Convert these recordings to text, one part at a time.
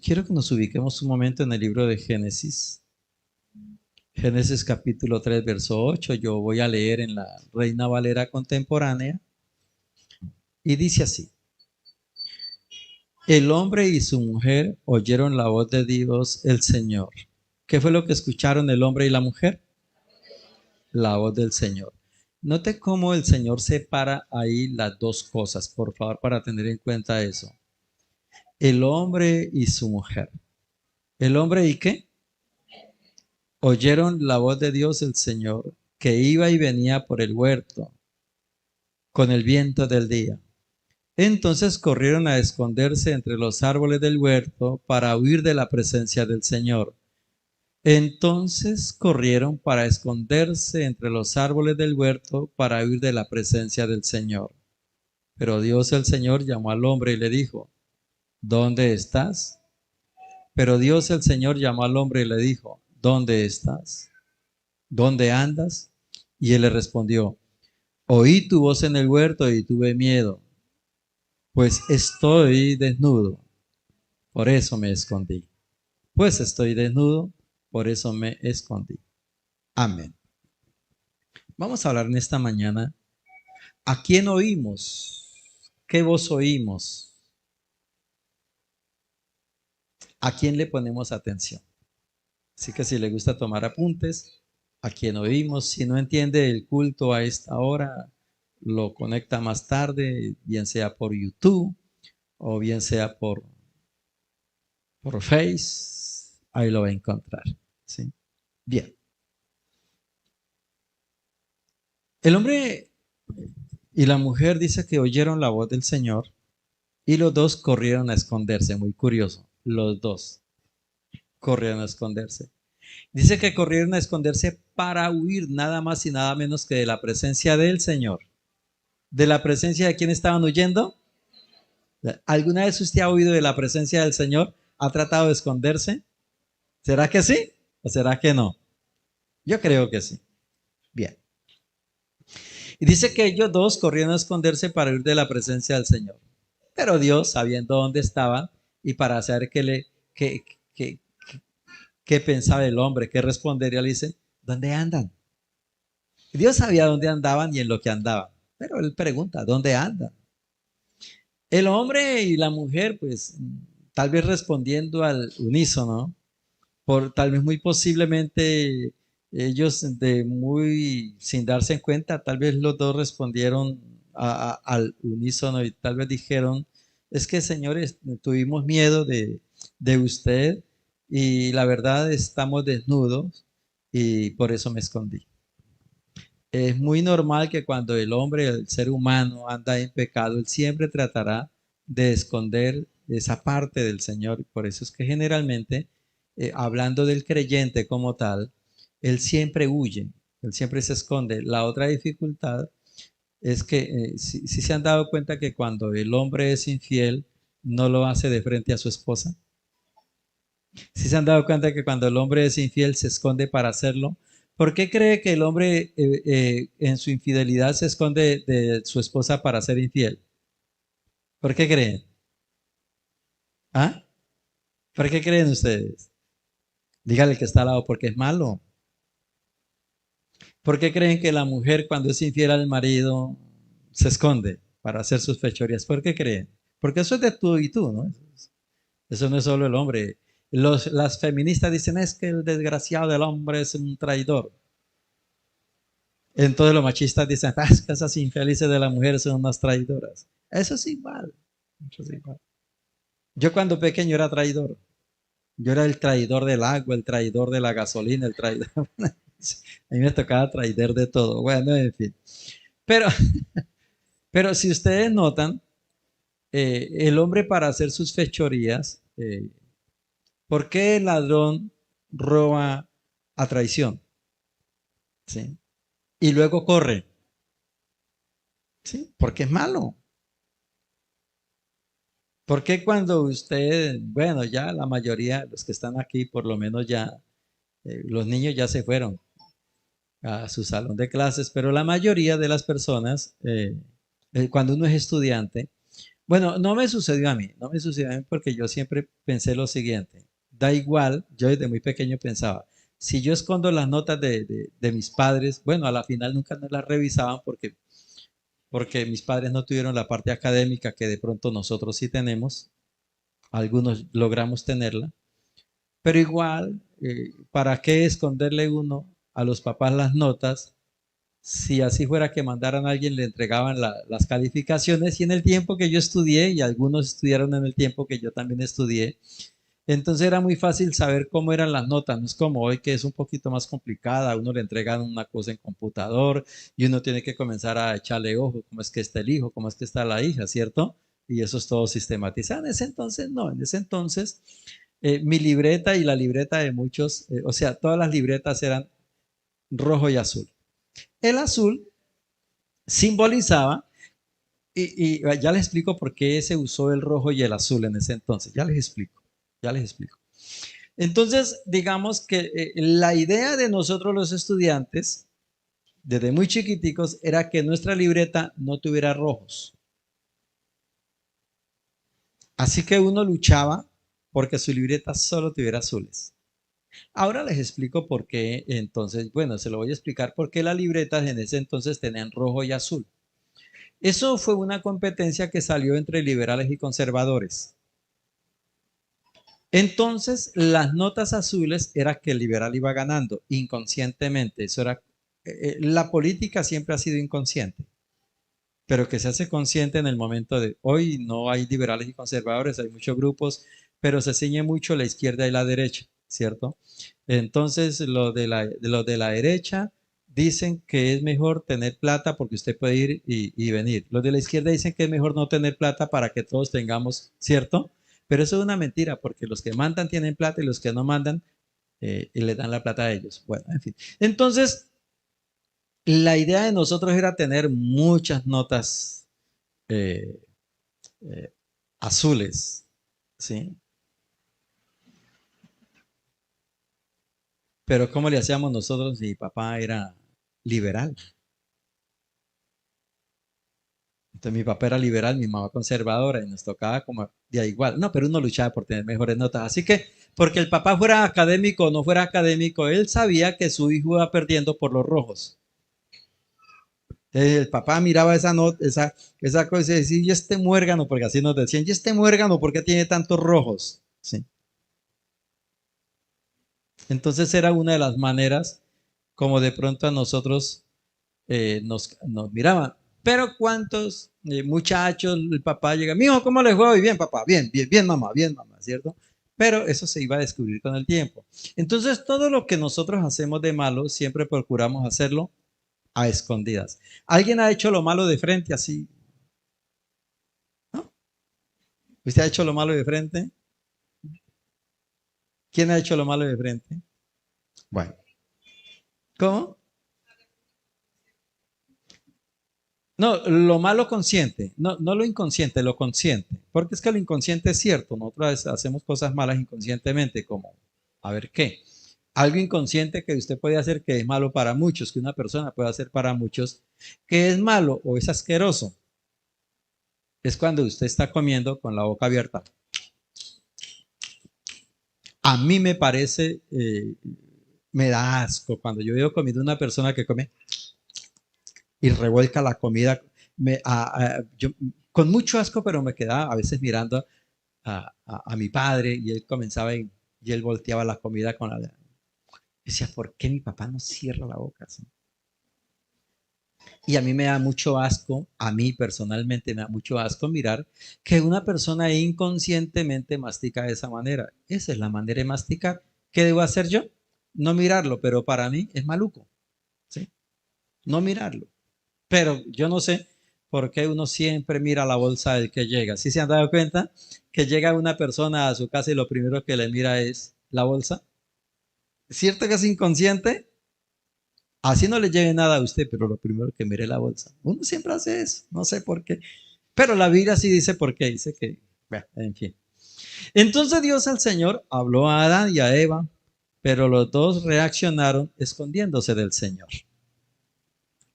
Quiero que nos ubiquemos un momento en el libro de Génesis. Génesis capítulo 3, verso 8. Yo voy a leer en la Reina Valera contemporánea y dice así. El hombre y su mujer oyeron la voz de Dios el Señor. ¿Qué fue lo que escucharon el hombre y la mujer? La voz del Señor. Note cómo el Señor separa ahí las dos cosas, por favor, para tener en cuenta eso. El hombre y su mujer. ¿El hombre y qué? Oyeron la voz de Dios el Señor, que iba y venía por el huerto con el viento del día. Entonces corrieron a esconderse entre los árboles del huerto para huir de la presencia del Señor. Entonces corrieron para esconderse entre los árboles del huerto para huir de la presencia del Señor. Pero Dios el Señor llamó al hombre y le dijo, ¿dónde estás? Pero Dios el Señor llamó al hombre y le dijo, ¿dónde estás? ¿Dónde andas? Y él le respondió, oí tu voz en el huerto y tuve miedo, pues estoy desnudo, por eso me escondí. Pues estoy desnudo, por eso me escondí. Amén. Vamos a hablar en esta mañana. ¿A quién oímos? ¿Qué voz oímos? ¿A quién le ponemos atención? Así que si le gusta tomar apuntes, ¿a quién oímos? Si no entiende el culto a esta hora, lo conecta más tarde, bien sea por YouTube o bien sea por Face, ahí lo va a encontrar. ¿Sí? Bien. El hombre y la mujer dice que oyeron la voz del Señor y los dos corrieron a esconderse. Muy curioso. Los dos corrieron a esconderse. Dice que corrieron a esconderse para huir nada más y nada menos que de la presencia del Señor. ¿De la presencia de quién estaban huyendo? ¿Alguna vez usted ha huido de la presencia del Señor? ¿Ha tratado de esconderse? ¿Será que sí o será que no? Yo creo que sí. Bien. Y dice que ellos dos corrieron a esconderse para huir de la presencia del Señor. Pero Dios, sabiendo dónde estaban y para saber qué, qué, qué pensaba el hombre, qué respondería, le dice, ¿dónde andan? Dios sabía dónde andaban y en lo que andaban. Pero él pregunta, ¿dónde andan? El hombre y la mujer, pues, tal vez respondiendo al unísono, por tal vez muy posiblemente ellos de muy sin darse en cuenta, tal vez los dos respondieron al unísono y tal vez dijeron, es que señores, tuvimos miedo de usted y la verdad estamos desnudos y por eso me escondí. Es muy normal que cuando el hombre, el ser humano anda en pecado, él siempre tratará de esconder esa parte del Señor. Por eso es que generalmente, hablando del creyente como tal, él siempre huye, él siempre se esconde. La otra dificultad es que si se han dado cuenta que cuando el hombre es infiel, no lo hace de frente a su esposa. Si se han dado cuenta que cuando el hombre es infiel se esconde para hacerlo. ¿Por qué cree que el hombre en su infidelidad se esconde de su esposa para ser infiel? ¿Por qué creen? ¿Ah? ¿Por qué creen ustedes? Dígale que está al lado, porque es malo. ¿Por qué creen que la mujer cuando es infiel al marido se esconde para hacer sus fechorías? ¿Por qué creen? Porque eso es de tú y tú, ¿no? Eso no es solo el hombre. Las feministas dicen es que el desgraciado del hombre es un traidor. Entonces los machistas dicen, ah, es que esas infelices de las mujeres son unas traidoras. Eso es igual. Eso es igual. Yo cuando pequeño era traidor. Yo era el traidor del agua, el traidor de la gasolina, el traidor. A mí me tocaba traidor de todo. Bueno, en fin. Pero, pero si ustedes notan, el hombre para hacer sus fechorías, ¿por qué el ladrón roba a traición? ¿Sí? Y luego corre. ¿Sí? Porque es malo. ¿Por qué cuando usted, bueno, ya la mayoría, los que están aquí, por lo menos ya, los niños ya se fueron a su salón de clases, pero la mayoría de las personas, cuando uno es estudiante, Bueno, no me sucedió a mí, no me sucedió a mí porque yo siempre pensé lo siguiente, da igual, yo desde muy pequeño pensaba, si yo escondo las notas de mis padres, bueno, a la final nunca nos las revisaban porque mis padres no tuvieron la parte académica que de pronto nosotros sí tenemos, algunos logramos tenerla, pero igual, ¿para qué esconderle uno a los papás las notas? Si así fuera que mandaran a alguien, le entregaban las calificaciones y en el tiempo que yo estudié, y algunos estudiaron en el tiempo que yo también estudié, entonces era muy fácil saber cómo eran las notas, no es como hoy que es un poquito más complicada, a uno le entregan una cosa en computador y uno tiene que comenzar a echarle ojo, cómo es que está el hijo, cómo es que está la hija, ¿cierto? Y eso es todo sistematizado. En ese entonces no, en ese entonces mi libreta y la libreta de muchos, o sea, todas las libretas eran rojo y azul. El azul simbolizaba, y ya les explico por qué se usó el rojo y el azul en ese entonces, ya les explico, ya les explico. Entonces, digamos que la idea de nosotros los estudiantes, desde muy chiquiticos, era que nuestra libreta no tuviera rojos. Así que uno luchaba porque su libreta solo tuviera azules. Ahora les explico por qué, entonces, bueno, se lo voy a explicar por qué las libretas en ese entonces tenían rojo y azul. Eso fue una competencia que salió entre liberales y conservadores. Entonces, las notas azules era que el liberal iba ganando inconscientemente. Eso era, la política siempre ha sido inconsciente, pero que se hace consciente en el momento de hoy. No hay liberales y conservadores, hay muchos grupos, pero se ciñe mucho la izquierda y la derecha, ¿cierto? Entonces, lo de la derecha dicen que es mejor tener plata porque usted puede ir y venir. Los de la izquierda dicen que es mejor no tener plata para que todos tengamos, ¿cierto? Pero eso es una mentira, porque los que mandan tienen plata y los que no mandan y le dan la plata a ellos. Bueno, en fin. Entonces, la idea de nosotros era tener muchas notas eh, eh, azules, ¿sí? Pero ¿cómo le hacíamos nosotros si mi papá era liberal? Entonces mi papá era liberal, mi mamá conservadora y nos tocaba como ya igual. No, pero uno luchaba por tener mejores notas. Así que, porque el papá fuera académico o no fuera académico, él sabía que su hijo iba perdiendo por los rojos. El papá miraba esa nota, esa cosa y decía, y este muérgano, porque así nos decían, y este muérgano, ¿por qué tiene tantos rojos? ¿Sí? Entonces era una de las maneras como de pronto a nosotros nos miraban. Pero cuántos muchachos, el papá llega, mijo, ¿cómo les fue hoy? Bien, papá, bien, mamá, ¿cierto? Pero eso se iba a descubrir con el tiempo. Entonces, todo lo que nosotros hacemos de malo, siempre procuramos hacerlo a escondidas. ¿Alguien ha hecho lo malo de frente así? ¿No? ¿Usted ha hecho lo malo de frente? ¿Quién ha hecho lo malo de frente? Bueno, ¿cómo? No, lo malo consciente, no, no lo inconsciente, lo consciente. Porque es que lo inconsciente es cierto, nosotros hacemos cosas malas inconscientemente, como, a ver qué. Algo inconsciente que usted puede hacer que es malo para muchos, que una persona puede hacer para muchos, que es malo o es asqueroso, es cuando usted está comiendo con la boca abierta. A mí me parece, me da asco cuando yo veo comida de una persona que come y revuelca la comida. Yo, con mucho asco, pero me quedaba a veces mirando a mi padre y él comenzaba y él volteaba la comida con la... Decía, ¿por qué mi papá no cierra la boca así? Y a mí me da mucho asco, a mí personalmente me da mucho asco mirar que una persona inconscientemente mastica de esa manera. Esa es la manera de masticar. ¿Qué debo hacer yo? No mirarlo, pero para mí es maluco, ¿sí? No mirarlo. Pero yo no sé por qué uno siempre mira la bolsa del que llega. ¿Sí se han dado cuenta que llega una persona a su casa y lo primero que le mira es la bolsa? ¿Cierto que es inconsciente? Así no le lleve nada a usted, pero lo primero que mire es la bolsa. Uno siempre hace eso, no sé por qué. Pero la Biblia sí dice por qué, dice que, bueno, en fin. Entonces Dios al Señor habló a Adán y a Eva, pero los dos reaccionaron escondiéndose del Señor.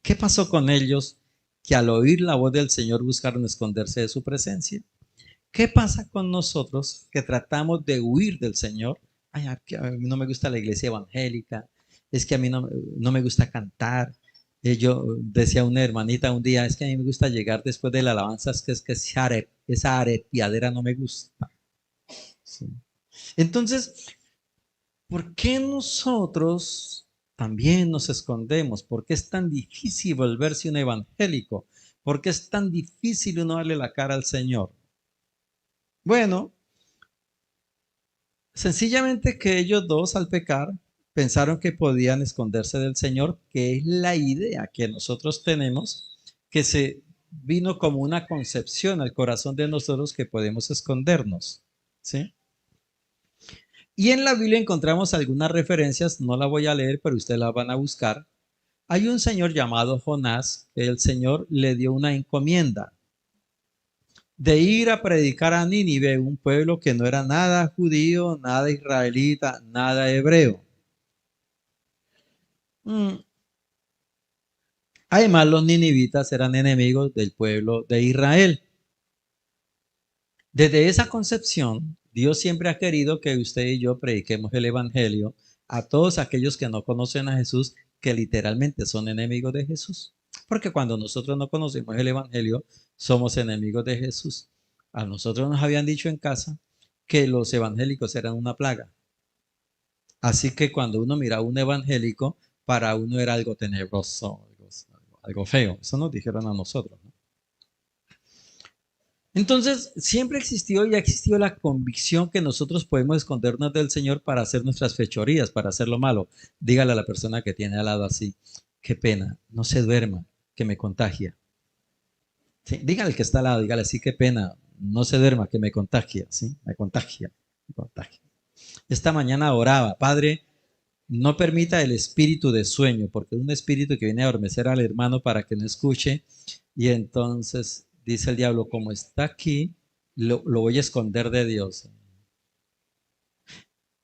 ¿Qué pasó con ellos que al oír la voz del Señor buscaron esconderse de su presencia? ¿Qué pasa con nosotros que tratamos de huir del Señor? Ay, que a mí no me gusta la iglesia evangélica, es que a mí no me gusta cantar. Yo decía una hermanita un día, es que a mí me gusta llegar después de la alabanza, es que esa arepiadera no me gusta. Sí. Entonces, ¿por qué nosotros también nos escondemos? ¿Por qué es tan difícil volverse un evangélico? ¿Por qué es tan difícil uno darle la cara al Señor? Bueno, sencillamente que ellos dos al pecar pensaron que podían esconderse del Señor, que es la idea que nosotros tenemos, que se vino como una concepción al corazón de nosotros que podemos escondernos. ¿Sí? Y en la Biblia encontramos algunas referencias, no la voy a leer, pero ustedes las van a buscar. Hay un señor llamado Jonás, que el Señor le dio una encomienda de ir a predicar a Nínive, un pueblo que no era nada judío, nada israelita, nada hebreo. Además, los ninivitas eran enemigos del pueblo de Israel. Desde esa concepción, Dios siempre ha querido que usted y yo prediquemos el Evangelio a todos aquellos que no conocen a Jesús, que literalmente son enemigos de Jesús. Porque cuando nosotros no conocemos el Evangelio, somos enemigos de Jesús. A nosotros nos habían dicho en casa que los evangélicos eran una plaga. Así que cuando uno mira a un evangélico, para uno era algo tenebroso, algo feo. Eso nos dijeron a nosotros, ¿no? Entonces, siempre existió y ha existido la convicción que nosotros podemos escondernos del Señor para hacer nuestras fechorías, para hacer lo malo. Dígale a la persona que tiene al lado así, qué pena, no se duerma, que me contagia. ¿Sí? Dígale al que está al lado, dígale así, qué pena, no se duerma, que me contagia, ¿sí? Me contagia, me contagia. Esta mañana oraba, Padre, no permita el espíritu de sueño, porque es un espíritu que viene a adormecer al hermano para que no escuche. Y entonces dice el diablo, como está aquí, lo voy a esconder de Dios.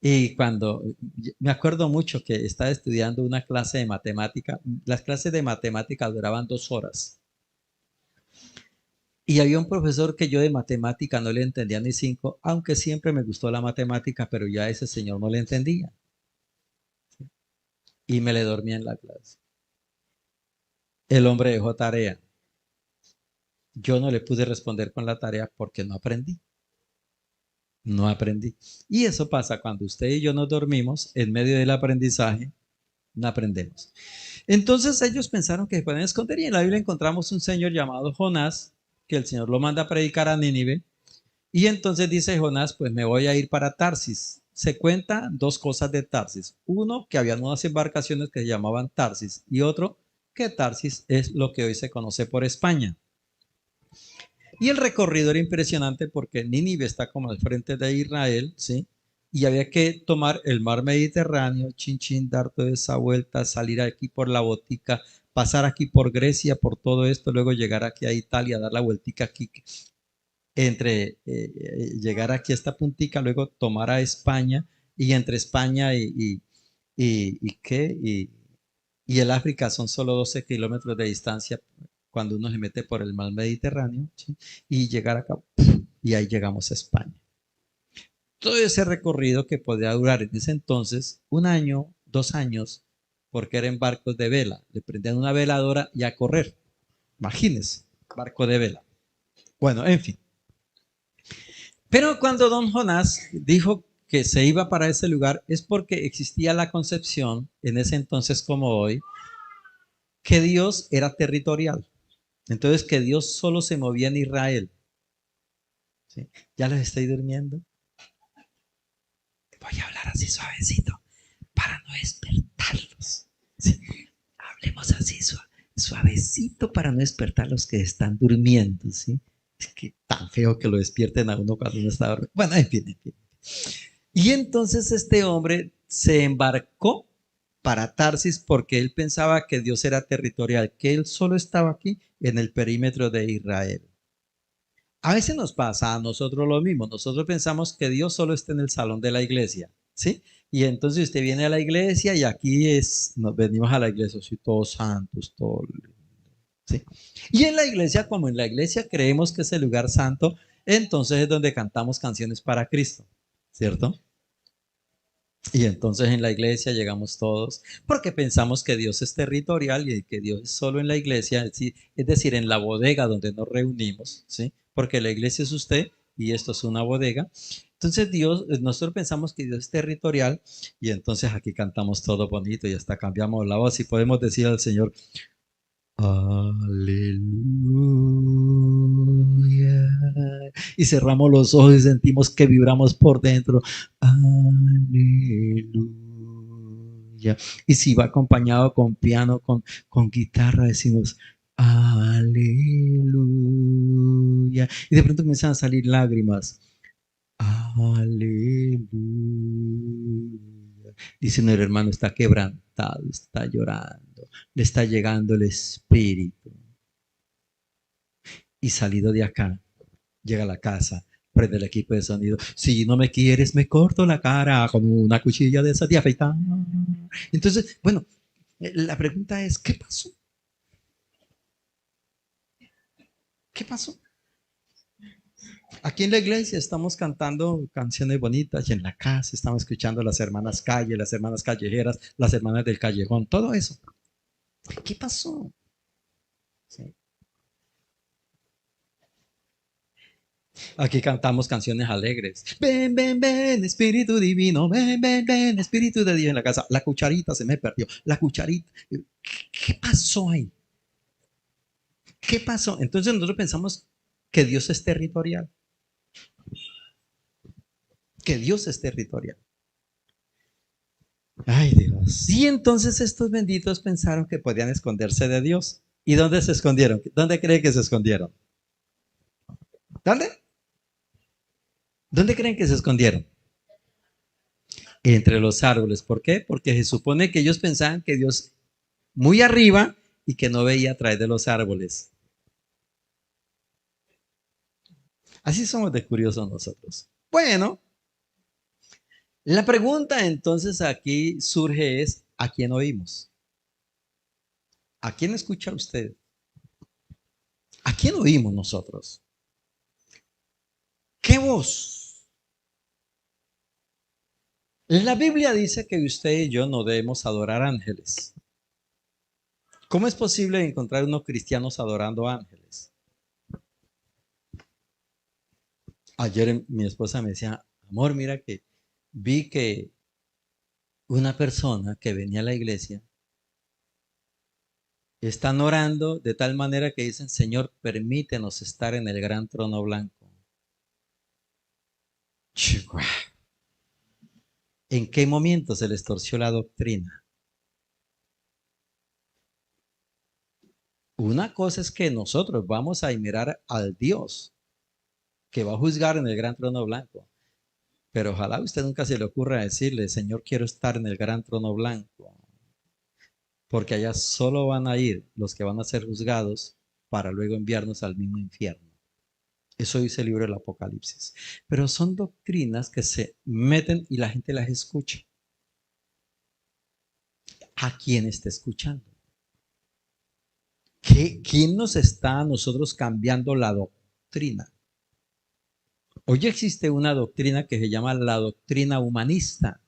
Y cuando me acuerdo mucho que estaba estudiando una clase de matemática, las clases de matemática duraban 2 horas. Y había un profesor que yo de matemática no le entendía ni 5, aunque siempre me gustó la matemática, pero ya ese señor no le entendía. Y me le dormía en la clase. El hombre dejó tarea. Yo no le pude responder con la tarea porque no aprendí. No aprendí. Y eso pasa cuando usted y yo nos dormimos en medio del aprendizaje, no aprendemos. Entonces ellos pensaron que se pueden esconder y en la Biblia encontramos un señor llamado Jonás, que el Señor lo manda a predicar a Nínive. Y entonces dice Jonás, pues me voy a ir para Tarsis. Se cuenta dos cosas de Tarsis. Uno, que habían unas embarcaciones que se llamaban Tarsis. Y otro, que Tarsis es lo que hoy se conoce por España. Y el recorrido era impresionante porque Nínive está como al frente de Israel, ¿sí? Y había que tomar el mar Mediterráneo, dar toda esa vuelta, salir aquí por la botica, pasar aquí por Grecia, por todo esto, luego llegar aquí a Italia, dar la vueltica aquí, llegar aquí a esta puntica, luego tomar a España, y entre España y el África son solo 12 kilómetros de distancia cuando uno se mete por el mar Mediterráneo, ¿sí? Y llegar acá, y ahí llegamos a España. Todo ese recorrido que podía durar en ese entonces 1 año, 2 años, porque eran barcos de vela, le prendían una veladora y a correr. Imagínense, barco de vela. Bueno, en fin. Pero cuando don Jonás dijo que se iba para ese lugar es porque existía la concepción, en ese entonces como hoy, que Dios era territorial. Entonces que Dios solo se movía en Israel. ¿Sí? ¿Ya les estoy durmiendo? Voy a hablar así suavecito para no despertarlos. ¿Sí? Hablemos así suavecito para no despertar a los que están durmiendo. ¿Sí? Es que tan feo que lo despierten a uno cuando uno está dormido. Bueno, en fin. Y entonces este hombre se embarcó para Tarsis porque él pensaba que Dios era territorial, que él solo estaba aquí en el perímetro de Israel. A veces nos pasa a nosotros lo mismo. Nosotros pensamos que Dios solo está en el salón de la iglesia, ¿sí? Y entonces usted viene a la iglesia y aquí nos venimos a la iglesia, soy todos santos, todo, ¿sí? Y en la iglesia, como en la iglesia creemos que es el lugar santo, entonces es donde cantamos canciones para Cristo, ¿cierto? Y entonces en la iglesia llegamos todos porque pensamos que Dios es territorial y que Dios es solo en la iglesia, es decir, en la bodega donde nos reunimos, ¿sí? Porque la iglesia es usted y esto es una bodega. Entonces Dios, nosotros pensamos que Dios es territorial y entonces aquí cantamos todo bonito y hasta cambiamos la voz y podemos decir al Señor, aleluya. Y cerramos los ojos y sentimos que vibramos por dentro. Aleluya. Y si va acompañado con piano, con guitarra, decimos aleluya. Y de pronto comienzan a salir lágrimas. Aleluya. Dice, no, el hermano está quebrantado, está llorando, le está llegando el espíritu. Y salido de acá, llega a la casa, prende el equipo de sonido. Si no me quieres, me corto la cara con una cuchilla de esa de afeitar. Entonces, bueno, la pregunta es, ¿qué pasó? ¿Qué pasó? Aquí en la iglesia estamos cantando canciones bonitas y en la casa estamos escuchando las hermanas calle, las hermanas callejeras, las hermanas del callejón, todo eso. ¿Qué pasó? Sí. Aquí cantamos canciones alegres. Ven, ven, ven, Espíritu Divino. Ven, ven, ven, Espíritu de Dios en la casa. La cucharita se me perdió. La cucharita. ¿Qué pasó ahí? ¿Qué pasó? Entonces nosotros pensamos que Dios es territorial. Que Dios es territorial. Ay, Dios. Y entonces estos benditos pensaron que podían esconderse de Dios. ¿Y dónde se escondieron? ¿Dónde creen que se escondieron? ¿Dónde? ¿Dónde creen que se escondieron? Entre los árboles. ¿Por qué? Porque se supone que ellos pensaban que Dios muy arriba y que no veía a través de los árboles. Así somos de curiosos nosotros. Bueno, la pregunta entonces aquí surge es, ¿a quién oímos? ¿A quién escucha usted? ¿A quién oímos nosotros? ¿Qué voz? La Biblia dice que usted y yo no debemos adorar ángeles. ¿Cómo es posible encontrar unos cristianos adorando ángeles? Ayer mi esposa me decía, amor, mira que vi que una persona que venía a la iglesia están orando de tal manera que dicen, Señor, permítenos estar en el gran trono blanco. ¿En qué momento se les torció la doctrina? Una cosa es que nosotros vamos a mirar al Dios que va a juzgar en el gran trono blanco. Pero ojalá a usted nunca se le ocurra decirle, Señor, quiero estar en el gran trono blanco. Porque allá solo van a ir los que van a ser juzgados para luego enviarnos al mismo infierno. Eso dice el libro del Apocalipsis. Pero son doctrinas que se meten y la gente las escucha. ¿A quién está escuchando? ¿Quién nos está a nosotros cambiando la doctrina? Hoy existe una doctrina que se llama la doctrina humanista,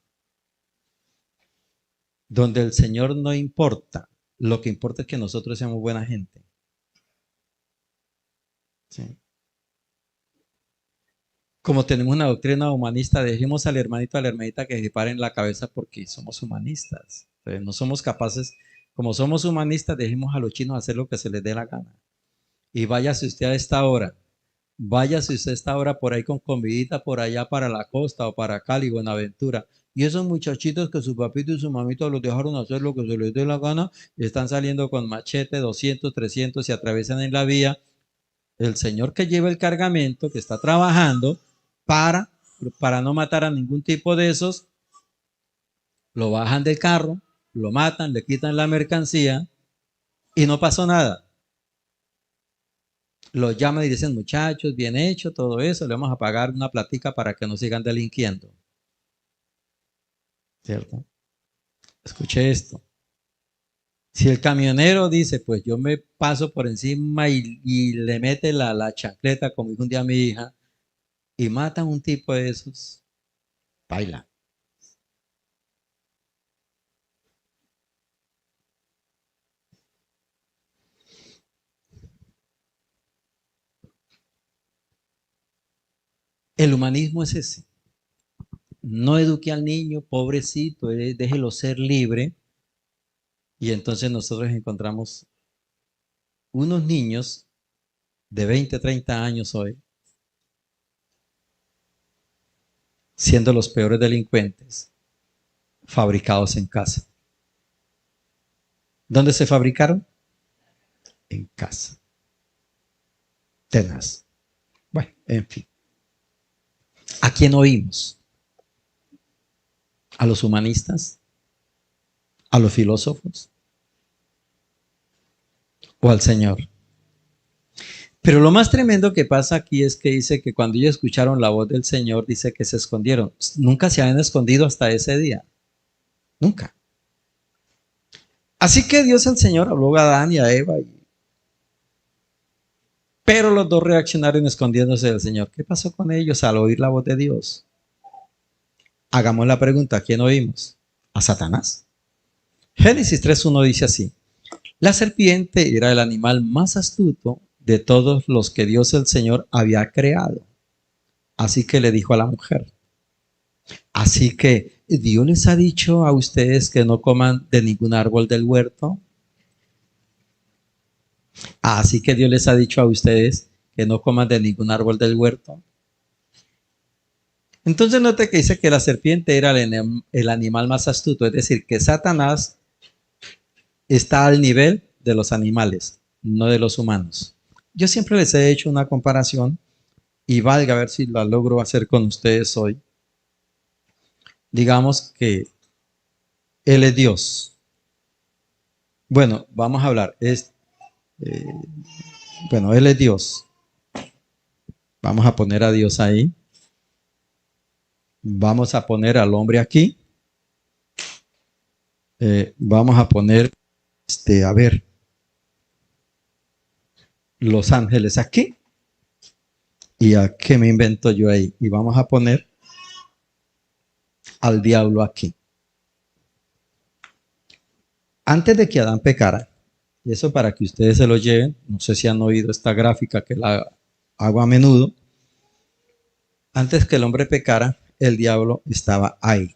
donde el Señor no importa, lo que importa es que nosotros seamos buena gente. ¿Sí? Como tenemos una doctrina humanista, dejemos al hermanito, a la hermanita que se paren la cabeza porque somos humanistas. Entonces, no somos capaces, como somos humanistas, dejemos a los chinos hacer lo que se les dé la gana. Y váyase usted a esta hora. Váyase usted a esta hora por ahí con comidita por allá para la costa o para Cali, Buenaventura. Y esos muchachitos que su papito y su mamita los dejaron hacer lo que se les dé la gana, están saliendo con machete 200, 300 y atraviesan en la vía. El señor que lleva el cargamento, que está trabajando para, para no matar a ningún tipo de esos, lo bajan del carro, lo matan, le quitan la mercancía y no pasó nada. Los llaman y dicen, muchachos, bien hecho, todo eso, le vamos a pagar una platica para que no sigan delinquiendo. ¿Cierto? Escuche esto. Si el camionero dice, pues yo me paso por encima y le mete la chancleta, como dijo un día mi hija, y matan un tipo de esos, baila. El humanismo es ese. No eduque al niño, pobrecito, déjelo ser libre. Y entonces nosotros encontramos unos niños de 20, 30 años hoy, siendo los peores delincuentes, fabricados en casa. ¿Dónde se fabricaron? En casa. Tenaz. Bueno, en fin. ¿A quién oímos? ¿A los humanistas? ¿A los filósofos? ¿O al Señor? Pero lo más tremendo que pasa aquí es que dice que cuando ellos escucharon la voz del Señor, dice que se escondieron. Nunca se habían escondido hasta ese día. Nunca. Así que Dios el Señor habló a Adán y a Eva, pero los dos reaccionaron escondiéndose del Señor. ¿Qué pasó con ellos al oír la voz de Dios? Hagamos la pregunta, ¿a quién oímos? ¿A Satanás? Génesis 3.1 dice así: la serpiente era el animal más astuto de todos los que Dios el Señor había creado. Así que le dijo a la mujer: así que Dios les ha dicho a ustedes que no coman de ningún árbol del huerto. Así que Dios les ha dicho a ustedes que no coman de ningún árbol del huerto. Entonces note que dice que la serpiente era el animal más astuto, es decir, que Satanás está al nivel de los animales, no de los humanos. Yo siempre les he hecho una comparación y valga a ver si la logro hacer con ustedes hoy. Digamos que Él es Dios. Bueno, vamos a hablar. Eh, bueno, Él es Dios. Vamos a poner a Dios ahí. Vamos a poner al hombre aquí. Vamos a poner, a ver, los ángeles aquí. ¿Y a qué me invento yo ahí? Y vamos a poner al diablo aquí. Antes de que Adán pecara, y eso para que ustedes se lo lleven, no sé si han oído esta gráfica que la hago a menudo, antes que el hombre pecara, el diablo estaba ahí.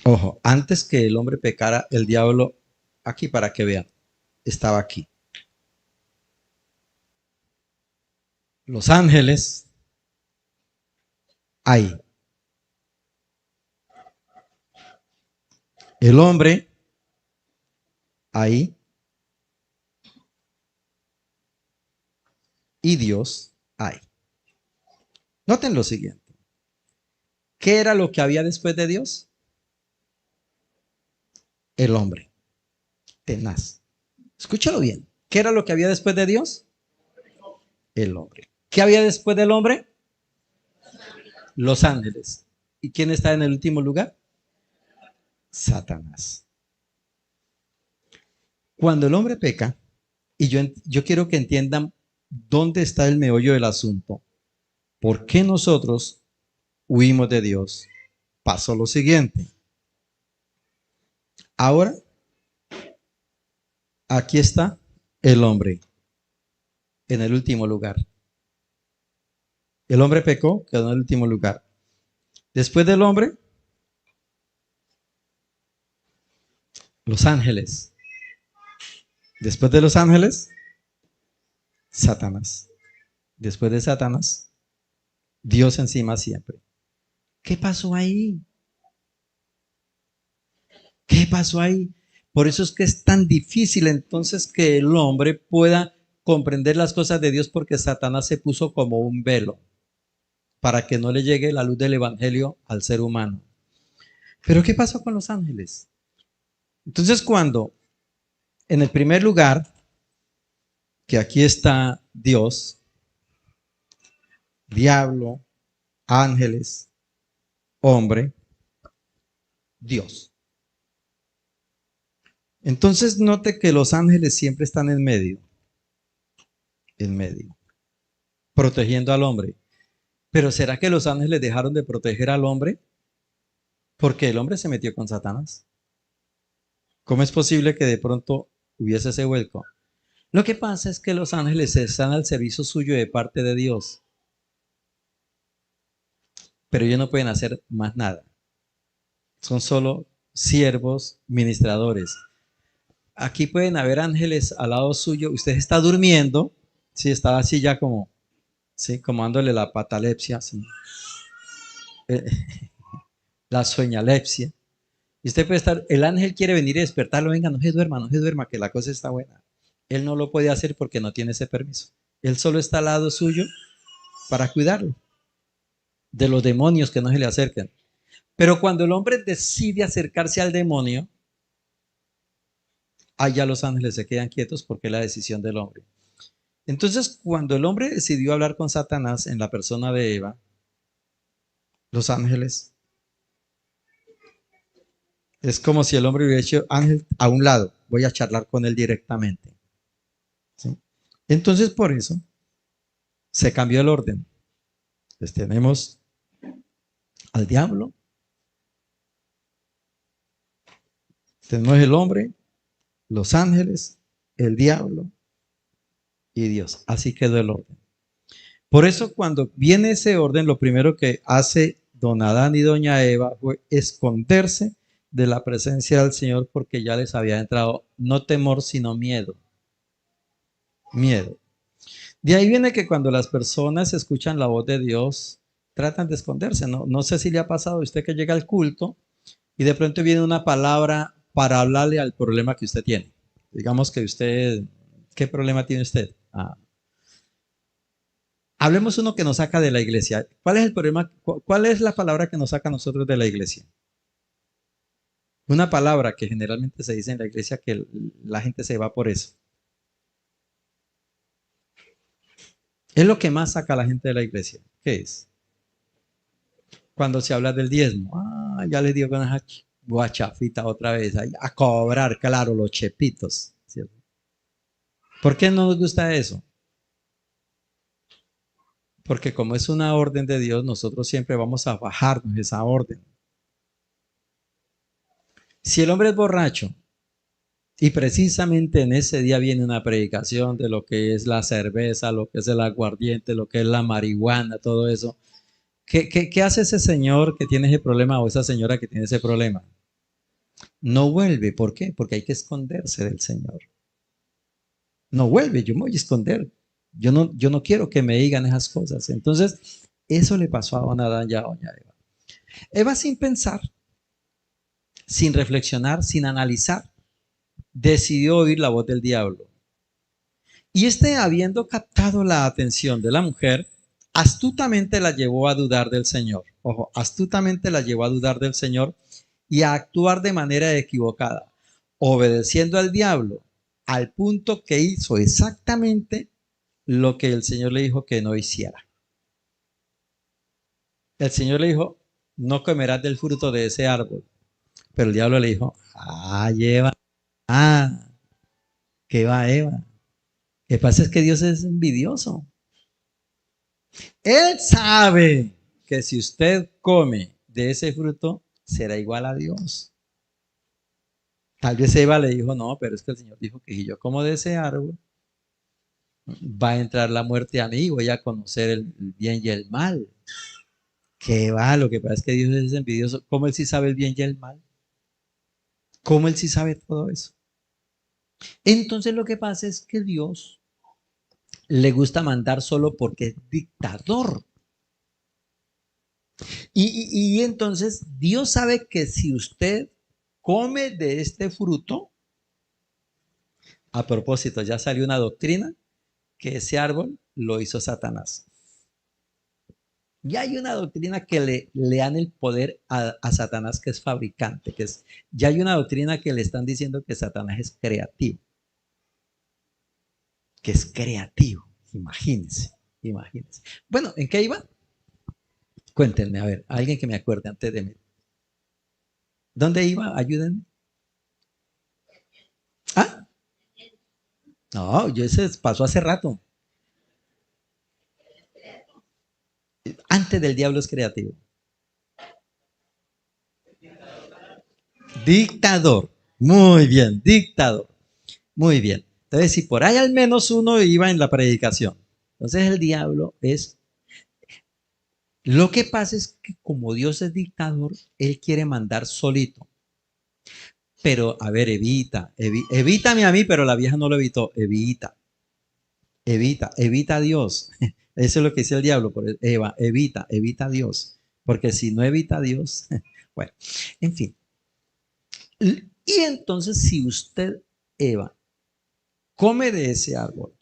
Ojo, antes que el hombre pecara, el diablo, aquí para que vean, estaba aquí. Los ángeles, ahí. El hombre, ahí. Y Dios, ahí. Noten lo siguiente. ¿Qué era lo que había después de Dios? El hombre, tenaz. Escúchalo bien. ¿Qué era lo que había después de Dios? El hombre. ¿Qué había después del hombre? Los ángeles. ¿Y quién está en el último lugar? Satanás. Cuando el hombre peca, y yo quiero que entiendan dónde está el meollo del asunto, ¿por qué nosotros huimos de Dios? Pasó lo siguiente. Ahora, aquí está el hombre en el último lugar. El hombre pecó, quedó en el último lugar. Después del hombre, los ángeles. Después de los ángeles, Satanás. Después de Satanás, Dios encima siempre. ¿Qué pasó ahí? ¿Qué pasó ahí? Por eso es que es tan difícil entonces que el hombre pueda comprender las cosas de Dios, porque Satanás se puso como un velo para que no le llegue la luz del evangelio al ser humano. Pero ¿qué pasó con los ángeles? Entonces cuando en el primer lugar, que aquí está Dios, diablo, ángeles, hombre, Dios. Entonces note que los ángeles siempre están en medio, en medio. protegiendo al hombre. Pero ¿será que los ángeles dejaron de proteger al hombre porque el hombre se metió con Satanás? ¿Cómo es posible que de pronto hubiese ese vuelco? Lo que pasa es que los ángeles están al servicio suyo de parte de Dios, pero ellos no pueden hacer más nada. Son solo siervos ministradores. Aquí pueden haber ángeles al lado suyo. Usted está durmiendo, sí, está así ya como, sí, como dándole la patalepsia, sí, eh, la sueñalepsia. Y usted puede estar, el ángel quiere venir y despertarlo, venga, no se duerma, que la cosa está buena. Él no lo puede hacer porque no tiene ese permiso. Él solo está al lado suyo para cuidarlo de los demonios que no se le acerquen. Pero cuando el hombre decide acercarse al demonio, allá los ángeles se quedan quietos porque es la decisión del hombre. Entonces, cuando el hombre decidió hablar con Satanás en la persona de Eva, los ángeles, es como si el hombre hubiera hecho ángel a un lado, voy a charlar con él directamente. ¿Sí? Entonces, por eso se cambió el orden. Pues tenemos al diablo, tenemos el hombre, los ángeles, el diablo y Dios. Así quedó el orden. Por eso cuando viene ese orden, lo primero que hace don Adán y doña Eva fue esconderse de la presencia del Señor porque ya les había entrado no temor, sino miedo. Miedo. De ahí viene que cuando las personas escuchan la voz de Dios, tratan de esconderse. No sé si le ha pasado a usted que llega al culto y de pronto viene una palabra para hablarle al problema que usted tiene. Digamos que usted, ¿qué problema tiene usted? Hablemos uno que nos saca de la iglesia. ¿Cuál es el problema? ¿Cuál es la palabra que nos saca a nosotros de la iglesia? Una palabra que generalmente se dice en la iglesia que la gente se va por eso. Es lo que más saca a la gente de la iglesia. ¿Qué es? Cuando se habla del diezmo. Ya les dio con esa guachafita otra vez. A cobrar, claro, los chepitos. ¿Cierto? ¿Por qué no nos gusta eso? Porque como es una orden de Dios, nosotros siempre vamos a bajarnos esa orden. Si el hombre es borracho y precisamente en ese día viene una predicación de lo que es la cerveza, lo que es el aguardiente, lo que es la marihuana, todo eso, ¿qué hace ese señor que tiene ese problema o esa señora que tiene ese problema? No vuelve. ¿Por qué? Porque hay que esconderse del Señor. No vuelve, yo me voy a esconder. Yo no quiero que me digan esas cosas. Entonces, eso le pasó a don Adán y a doña Eva. Eva sin pensar, sin reflexionar, sin analizar, decidió oír la voz del diablo. Y este, habiendo captado la atención de la mujer, astutamente la llevó a dudar del Señor. Ojo, astutamente la llevó a dudar del Señor y a actuar de manera equivocada, obedeciendo al diablo, al punto que hizo exactamente lo que el Señor le dijo que no hiciera. El Señor le dijo, no comerás del fruto de ese árbol. Pero el diablo le dijo, Eva, ¿qué va Eva? Lo que pasa es que Dios es envidioso. Él sabe que si usted come de ese fruto, será igual a Dios. Tal vez Eva le dijo, no, pero es que el Señor dijo que si yo como de ese árbol, va a entrar la muerte a mí y voy a conocer el bien y el mal. ¿Qué va? Lo que pasa es que Dios es envidioso. ¿Cómo Él sí sabe el bien y el mal? ¿Cómo Él sí sabe todo eso? Entonces lo que pasa es que Dios le gusta mandar solo porque es dictador. Y entonces Dios sabe que si usted come de este fruto, a propósito, ya salió una doctrina que ese árbol lo hizo Satanás. Ya hay una doctrina que le dan el poder a Satanás, que es fabricante, ya hay una doctrina que le están diciendo que Satanás es creativo, que es creativo. Imagínense, imagínense. Bueno, ¿en qué iba? Cuéntenme, a ver, alguien que me acuerde antes de mí. ¿Dónde iba? Ayúdenme. Ah, no, yo ese pasó hace rato. Antes del diablo es creativo. Dictador. Muy bien, dictador. Muy bien. Entonces, si por ahí al menos uno iba en la predicación. Entonces el diablo es... Lo que pasa es que como Dios es dictador, Él quiere mandar solito. Pero, a ver, evítame a mí, pero la vieja no lo evitó. Evita a Dios. Eso es lo que dice el diablo. Por Eva, evita a Dios. Porque si no evita a Dios, bueno, en fin. Y entonces, si usted, Eva, come de ese árbol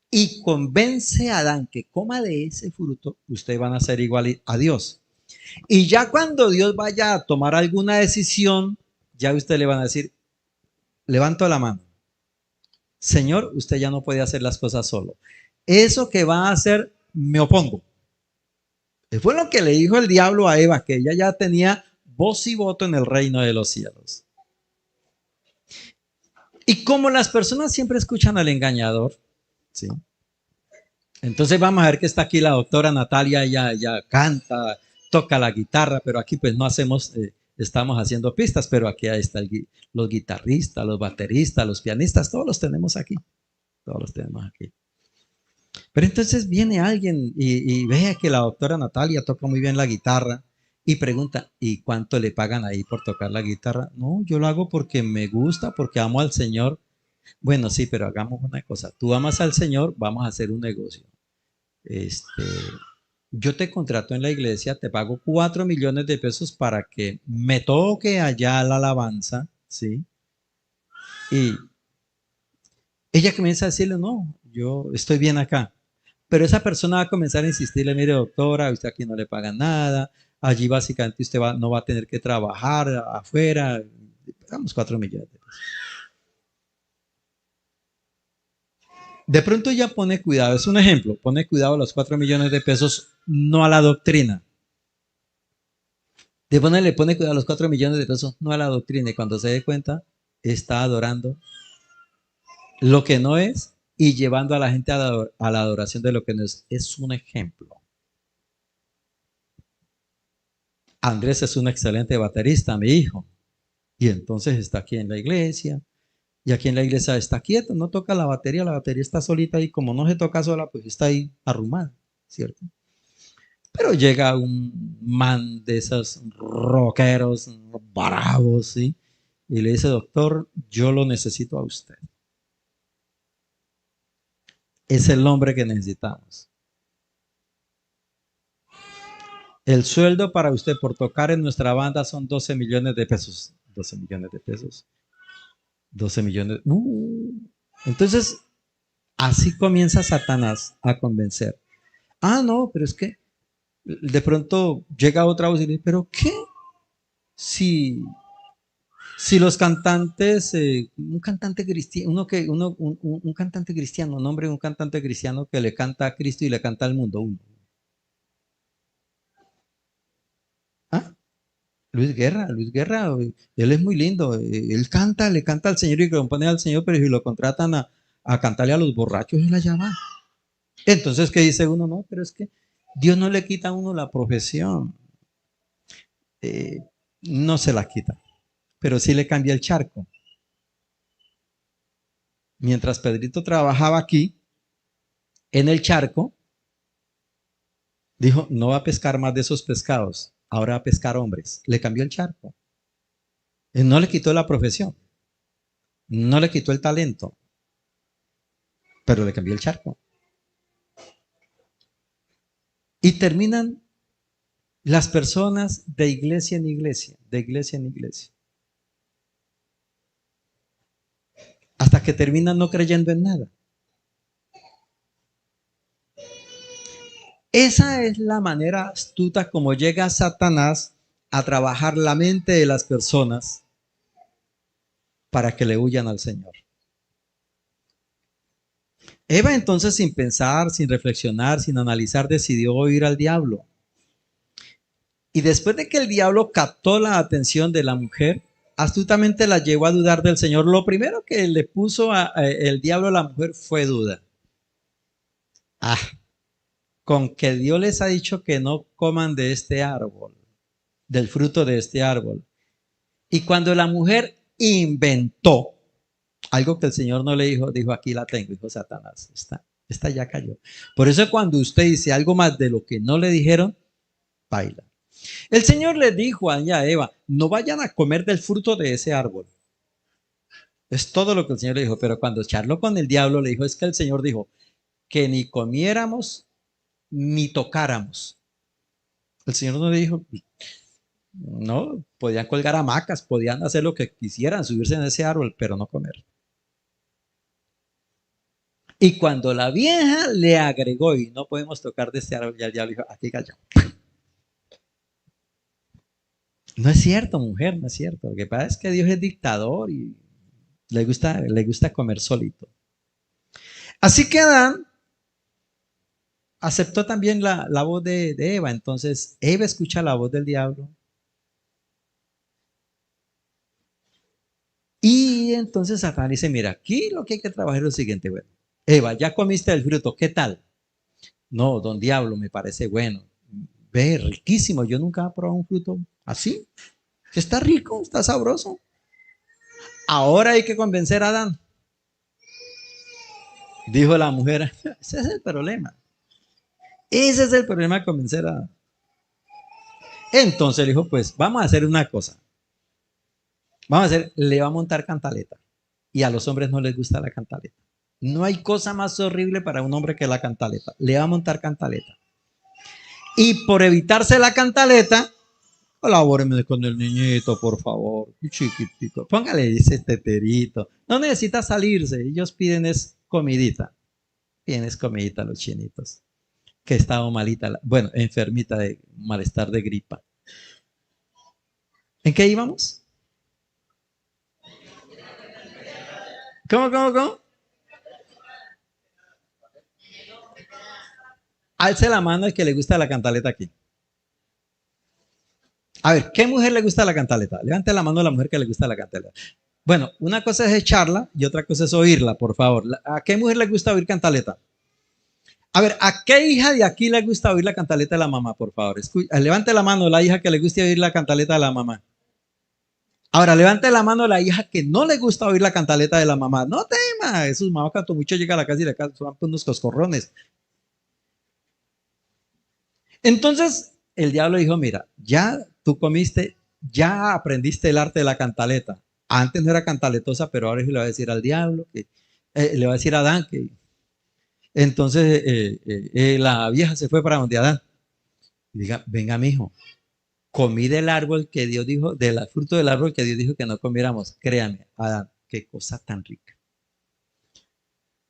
y convence a Adán que coma de ese fruto, ustedes van a ser igual a Dios. Y ya cuando Dios vaya a tomar alguna decisión, ya usted le van a decir, levanto la mano. Señor, usted ya no puede hacer las cosas solo. Eso que va a hacer, me opongo. Fue lo que le dijo el diablo a Eva, que ella ya tenía voz y voto en el reino de los cielos. Y como las personas siempre escuchan al engañador, ¿sí? Entonces vamos a ver que está aquí la doctora Natalia, ella canta, toca la guitarra, pero aquí pues no hacemos, estamos haciendo pistas, pero aquí están los guitarristas, los bateristas, los pianistas, todos los tenemos aquí, todos los tenemos aquí. Pero entonces viene alguien y ve que la doctora Natalia toca muy bien la guitarra y pregunta, ¿y cuánto le pagan ahí por tocar la guitarra? No, yo lo hago porque me gusta, porque amo al Señor. Bueno, sí, pero hagamos una cosa. Tú amas al Señor, vamos a hacer un negocio. Este, yo te contrato en la iglesia, te pago 4 millones de pesos para que me toque allá la alabanza, ¿sí? Y ella comienza a decirle, no, yo estoy bien acá. Pero esa persona va a comenzar a insistirle, mire doctora, usted aquí no le paga nada, allí básicamente usted no va a tener que trabajar afuera, pagamos 4 millones de pesos. De pronto ya pone cuidado, es un ejemplo, pone cuidado a los 4 millones de pesos, no a la doctrina. Le pone cuidado a los 4 millones de pesos, no a la doctrina, y cuando se dé cuenta, está adorando lo que no es y llevando a la gente a la adoración de lo que no es. Es un ejemplo. Andrés es un excelente baterista, mi hijo. Y entonces está aquí en la iglesia. Y aquí en la iglesia está quieto, no toca la batería está solita y como no se toca sola, pues está ahí arrumada, ¿cierto? Pero llega un man de esos rockeros bravos, ¿sí? Y le dice, doctor, yo lo necesito a usted. Es el hombre que necesitamos. El sueldo para usted por tocar en nuestra banda son 12 millones de pesos. 12 millones de pesos. 12 millones. Entonces, así comienza Satanás a convencer. Ah, no, pero es que de pronto llega otra voz y dice, pero ¿qué? Si los cantantes, un cantante cristiano, un cantante cristiano, nombre de un cantante cristiano que le canta a Cristo y le canta al mundo, uno. ¿Ah? Luis Guerra, él es muy lindo, él canta, le canta al Señor y compone al Señor, pero si lo contratan a cantarle a los borrachos, él allá va. Entonces, ¿qué dice uno? No, pero es que Dios no le quita a uno la profesión, eh, no se la quita, pero sí le cambia el charco. Mientras Pedrito trabajaba aquí, en el charco, dijo, no va a pescar más de esos pescados, ahora va a pescar hombres. Le cambió el charco. Él no le quitó la profesión, no le quitó el talento, pero le cambió el charco. Y terminan las personas de iglesia en iglesia, de iglesia en iglesia, hasta que terminan no creyendo en nada. Esa es la manera astuta como llega Satanás a trabajar la mente de las personas para que le huyan al Señor. Eva entonces, sin pensar, sin reflexionar, sin analizar, decidió oír al diablo. Y después de que el diablo captó la atención de la mujer, astutamente la llevó a dudar del Señor. Lo primero que le puso el diablo a la mujer fue duda. Ah, con que Dios les ha dicho que no coman de este árbol, del fruto de este árbol. Y cuando la mujer inventó algo que el Señor no le dijo, dijo, aquí la tengo, dijo Satanás, esta ya cayó. Por eso cuando usted dice algo más de lo que no le dijeron, baila. El Señor le dijo a Eva, no vayan a comer del fruto de ese árbol. Es todo lo que el Señor le dijo, pero cuando charló con el diablo, le dijo, es que el Señor dijo que ni comiéramos ni tocáramos. El Señor no le dijo, no, podían colgar hamacas, podían hacer lo que quisieran, subirse en ese árbol, pero no comer. Y cuando la vieja le agregó, y no podemos tocar de este árbol, ya el diablo dijo, aquí cayó. No es cierto, mujer, no es cierto. Lo que pasa es que Dios es dictador y le gusta comer solito. Así que Adán aceptó también la voz de Eva. Entonces, Eva escucha la voz del diablo. Y entonces Satanás dice, mira, aquí lo que hay que trabajar es lo siguiente, bueno, Eva, ya comiste el fruto, ¿qué tal? No, don diablo, me parece bueno. Ve, riquísimo, yo nunca he probado un fruto así. Está rico, está sabroso. Ahora hay que convencer a Adán. Dijo la mujer, ese es el problema. Ese es el problema de convencer a Adán. Entonces le dijo, pues vamos a hacer una cosa. Vamos a hacer, le va a montar cantaleta. Y a los hombres no les gusta la cantaleta. No hay cosa más horrible para un hombre que la cantaleta. Le va a montar cantaleta. Y por evitarse la cantaleta, colabóreme con el niñito, por favor. Chiquitito. Póngale ese teterito. No necesita salirse. Ellos piden es comidita. Piden es comidita los chinitos. Que estaba malita, bueno, enfermita de malestar de gripa. ¿En qué íbamos? ¿Cómo? Alce la mano el que le gusta la cantaleta aquí. A ver, ¿qué mujer le gusta la cantaleta? Levante la mano a la mujer que le gusta la cantaleta. Bueno, una cosa es echarla y otra cosa es oírla, por favor. ¿A qué mujer le gusta oír cantaleta? A ver, ¿a qué hija de aquí le gusta oír la cantaleta de la mamá, por favor? Levante la mano la hija que le guste oír la cantaleta de la mamá. Ahora, levante la mano la hija que no le gusta oír la cantaleta de la mamá. No tema, sus mamá cuando mucho llega a la casa y le son unos coscorrones. Entonces, el diablo dijo, mira, ya tú comiste, ya aprendiste el arte de la cantaleta. Antes no era cantaletosa, pero ahora le va a decir al diablo, que le va a decir a Adán que... Entonces la vieja se fue para donde Adán. Y diga, venga, mijo, comí del árbol que Dios dijo, del fruto del árbol que Dios dijo que no comiéramos. Créame, Adán, qué cosa tan rica.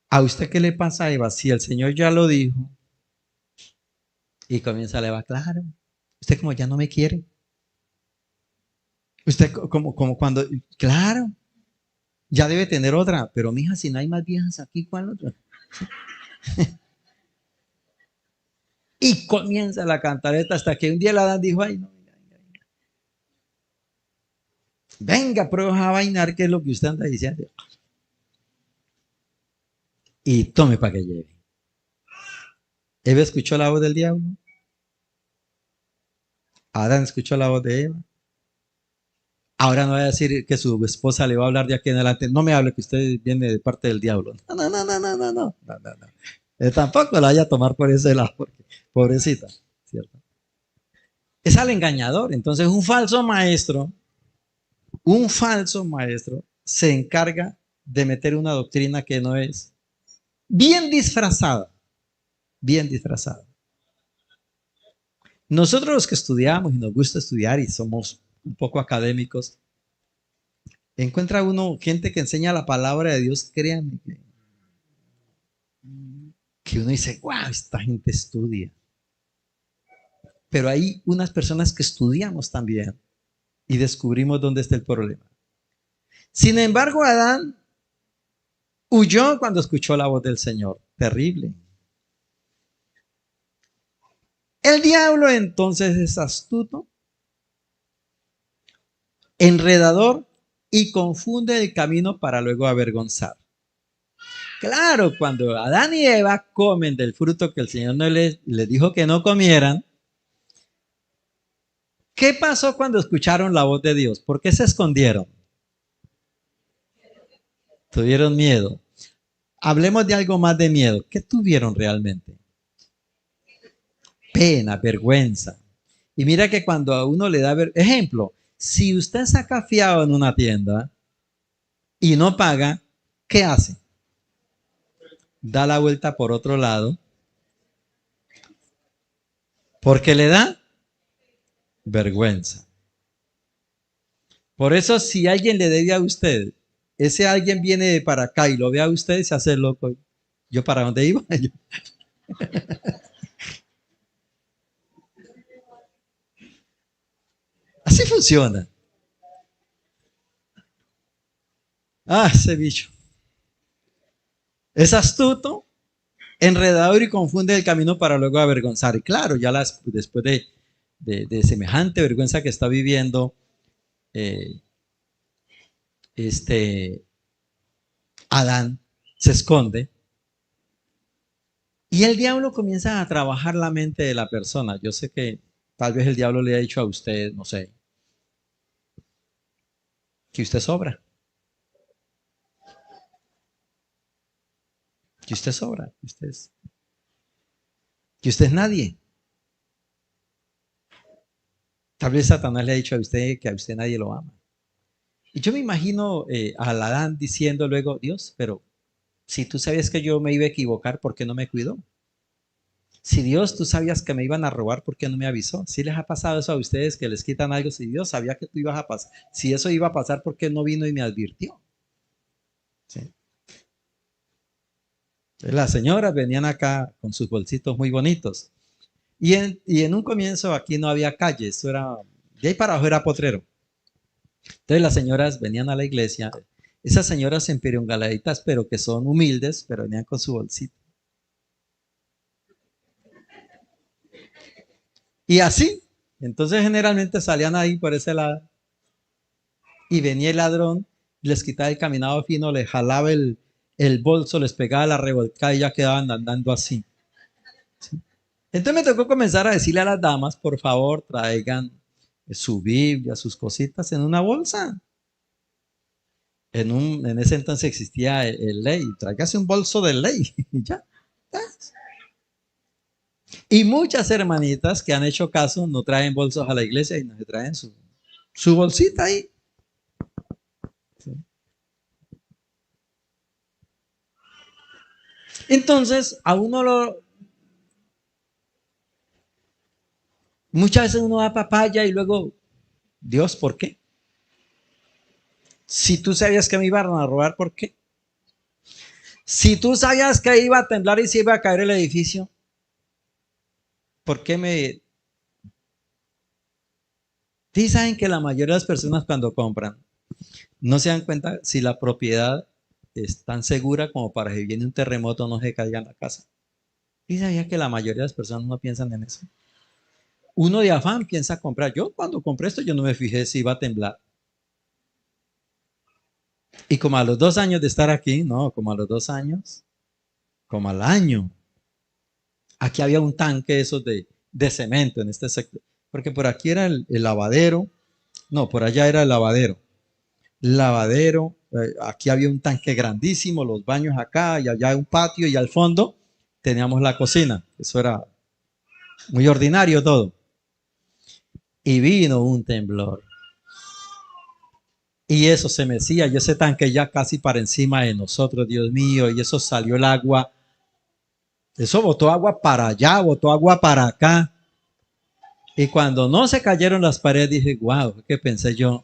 ¿A usted qué le pasa, Eva? Si el Señor ya lo dijo, y comienza la Eva, claro, usted como ya no me quiere. Usted como cuando, claro, ya debe tener otra, pero mija, si no hay más viejas aquí, ¿cuál otra? Y comienza la cantareta hasta que un día la Adán dijo, ay, no, venga, prueba a bailar, que es lo que usted anda diciendo. Y tome para que lleve. Eva escuchó la voz del diablo. Adán escuchó la voz de Eva. Ahora no va a decir que su esposa le va a hablar de aquí en adelante. No me hable que usted viene de parte del diablo. No. Tampoco la vaya a tomar por ese lado, porque pobrecita, ¿cierto? Es al engañador. Entonces, un falso maestro se encarga de meter una doctrina que no es bien disfrazada, bien disfrazada. Nosotros los que estudiamos y nos gusta estudiar y somos un poco académicos, encuentra uno gente que enseña la palabra de Dios, créanme, que uno dice, wow, esta gente estudia. Pero hay unas personas que estudiamos también y descubrimos dónde está el problema. Sin embargo, Adán huyó cuando escuchó la voz del Señor. Terrible. El diablo entonces es astuto, enredador y confunde el camino para luego avergonzar. Claro, cuando Adán y Eva comen del fruto que el Señor no les dijo que no comieran, ¿qué pasó cuando escucharon la voz de Dios? ¿Por qué se escondieron? Tuvieron miedo. Hablemos de algo más de miedo. ¿Qué tuvieron realmente? Pena, vergüenza. Y mira que cuando a uno le da ejemplo, si usted saca fiado en una tienda y no paga, ¿qué hace? Da la vuelta por otro lado porque le da vergüenza. Por eso, si alguien le debe a usted, ese alguien viene para acá y lo ve a usted y se hace loco. ¿Yo para dónde iba? Así funciona. Ah, ese bicho. Es astuto, enredador y confunde el camino para luego avergonzar. Y claro, ya después de semejante vergüenza que está viviendo, eh, este Adán se esconde y el diablo comienza a trabajar la mente de la persona. Yo sé que tal vez el diablo le ha dicho a usted, no sé, que usted sobra, que usted sobra, que usted es nadie. Tal vez Satanás le ha dicho a usted que a usted nadie lo ama. Y yo me imagino a Adán diciendo luego, Dios, pero si tú sabías que yo me iba a equivocar, ¿por qué no me cuidó? Si Dios, tú sabías que me iban a robar, ¿por qué no me avisó? Si les ha pasado eso a ustedes que les quitan algo, si Dios sabía que tú ibas a pasar, si eso iba a pasar, ¿por qué no vino y me advirtió? ¿Sí? Entonces, las señoras venían acá con sus bolsitos muy bonitos. Y en un comienzo aquí no había calle, eso era, de ahí para abajo era potrero. Entonces las señoras venían a la iglesia, esas señoras empiriongaladitas, pero que son humildes, pero venían con su bolsito. Y así, entonces generalmente salían ahí por ese lado y venía el ladrón, les quitaba el caminado fino, les jalaba el bolso, les pegaba la revolcada y ya quedaban andando así. ¿Sí? Entonces me tocó comenzar a decirle a las damas, por favor, traigan su Biblia, sus cositas en una bolsa. En ese entonces existía el ley, tráigase un bolso de ley y ya. Y muchas hermanitas que han hecho caso no traen bolsos a la iglesia y no se traen su bolsita ahí. Entonces, a uno muchas veces uno da papaya y luego, Dios, ¿por qué? Si tú sabías que me iban a robar, ¿por qué? Si tú sabías que iba a temblar y se iba a caer el edificio, ¿por qué me... Sí saben que la mayoría de las personas cuando compran no se dan cuenta si la propiedad es tan segura como para que si viene un terremoto no se caiga en la casa. Y sabía que la mayoría de las personas no piensan en eso. Uno de afán piensa comprar. Yo cuando compré esto yo no me fijé si iba a temblar. Y como a los 2 años de estar aquí, no, como a los 2 años, como al año, aquí había un tanque esos de cemento en este sector. Porque por aquí era el lavadero, no, por allá era el lavadero. Lavadero, aquí había un tanque grandísimo, los baños acá y allá un patio y al fondo teníamos la cocina. Eso era muy ordinario todo. Y vino un temblor. Y eso se mecía, y ese tanque ya casi para encima de nosotros, Dios mío, y eso salió el agua. Eso botó agua para allá, botó agua para acá. Y cuando no se cayeron las paredes, dije, wow, ¿qué pensé yo?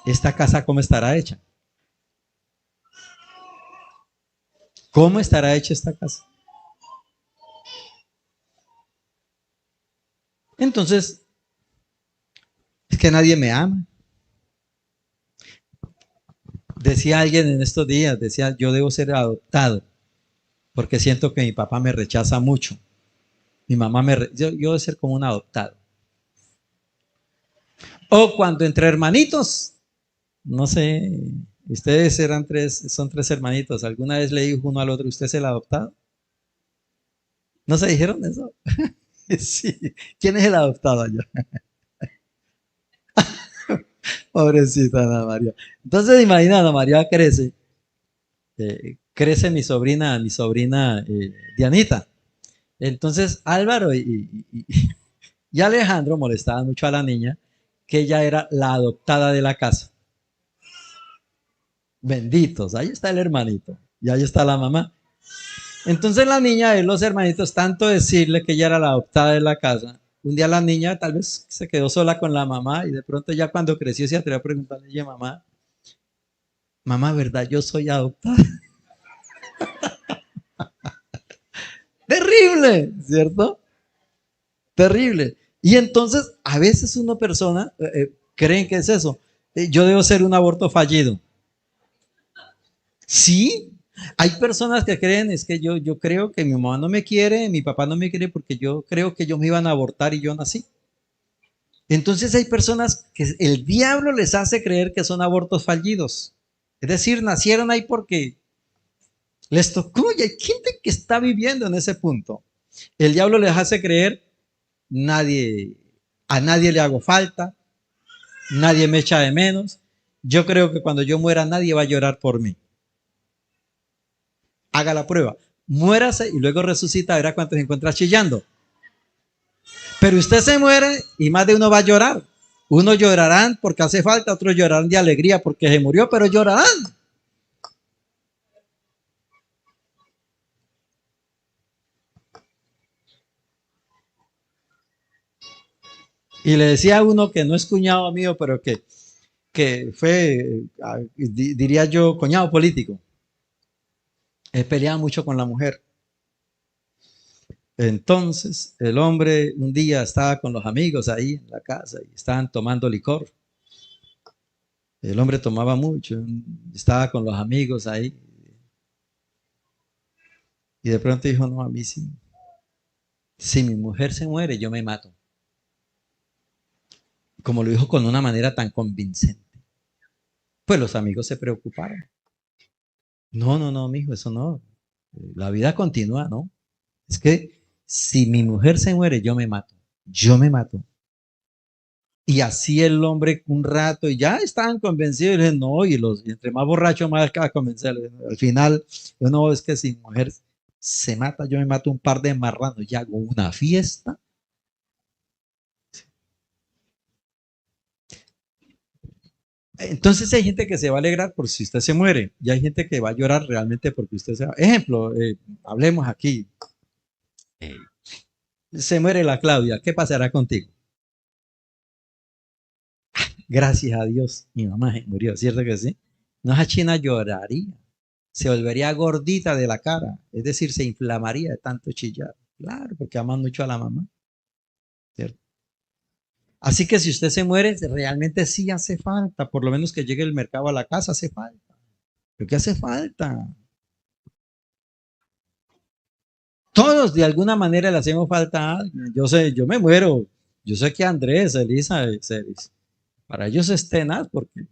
¿Esta casa cómo estará hecha? ¿Cómo estará hecha esta casa? Entonces, es que nadie me ama. Decía alguien en estos días, decía, yo debo ser adoptado porque siento que mi papá me rechaza mucho. Mi mamá yo debo ser como un adoptado. O cuando entre hermanitos, no sé, Ustedes eran tres, son tres hermanitos. ¿Alguna vez le dijo uno al otro, usted es el adoptado? ¿No se dijeron eso? Sí. ¿Quién es el adoptado allá? Pobrecita Ana María. Entonces, imagina, Ana María crece. Crece mi sobrina Dianita. Entonces, Álvaro y Alejandro molestaban mucho a la niña, que ella era la adoptada de la casa. Benditos, ahí está el hermanito y ahí está la mamá. Entonces la niña y los hermanitos, tanto decirle que ella era la adoptada de la casa, un día la niña tal vez se quedó sola con la mamá y de pronto ya cuando creció se atrevió a preguntarle, oye mamá, mamá, ¿verdad? Yo soy adoptada. Terrible, ¿cierto? Terrible. Y entonces a veces una persona creen que es eso. Yo debo ser un aborto fallido. Sí, hay personas que creen, es que yo creo que mi mamá no me quiere, mi papá no me quiere porque yo creo que ellos me iban a abortar y yo nací. Entonces hay personas que el diablo les hace creer que son abortos fallidos. Es decir, nacieron ahí porque les tocó y hay gente que está viviendo en ese punto. El diablo les hace creer, nadie, a nadie le hago falta, nadie me echa de menos. Yo creo que cuando yo muera nadie va a llorar por mí. Haga la prueba. Muérase y luego resucita, verá cuántos se encuentra chillando. Pero usted se muere y más de uno va a llorar. Unos llorarán porque hace falta, otros llorarán de alegría porque se murió, pero llorarán. Y le decía a uno que no es cuñado mío, pero que fue, diría yo, cuñado político. Él peleaba mucho con la mujer. Entonces, el hombre un día estaba con los amigos ahí en la casa y estaban tomando licor. El hombre tomaba mucho, estaba con los amigos ahí. Y de pronto dijo, no, a mí sí. Si mi mujer se muere, yo me mato. Como lo dijo con una manera tan convincente. Pues los amigos se preocuparon. No, no, no, mijo, eso no. La vida continúa, ¿no? Es que si mi mujer se muere, yo me mato. Yo me mato. Y así el hombre un rato, y ya estaban convencidos, y le dije, no, y entre más borracho, más acaba de convencer. Al final, yo no, es que si mi mujer se mata, yo me mato un par de marranos, y hago una fiesta. Entonces hay gente que se va a alegrar por si usted se muere, y hay gente que va a llorar realmente porque usted se va. Ejemplo, hablemos aquí. Eh, Se muere la Claudia, ¿qué pasará contigo? Gracias a Dios, mi mamá se murió, ¿cierto que sí? No, esa china lloraría, se volvería gordita de la cara, es decir, se inflamaría de tanto chillar. Claro, porque aman mucho a la mamá, ¿cierto? Así que si usted se muere, realmente sí hace falta, por lo menos que llegue el mercado a la casa, hace falta. ¿Pero qué hace falta? Todos de alguna manera le hacemos falta a alguien. Yo sé, yo me muero. Yo sé que Andrés, Elisa, Celis, para ellos es tenaz, porque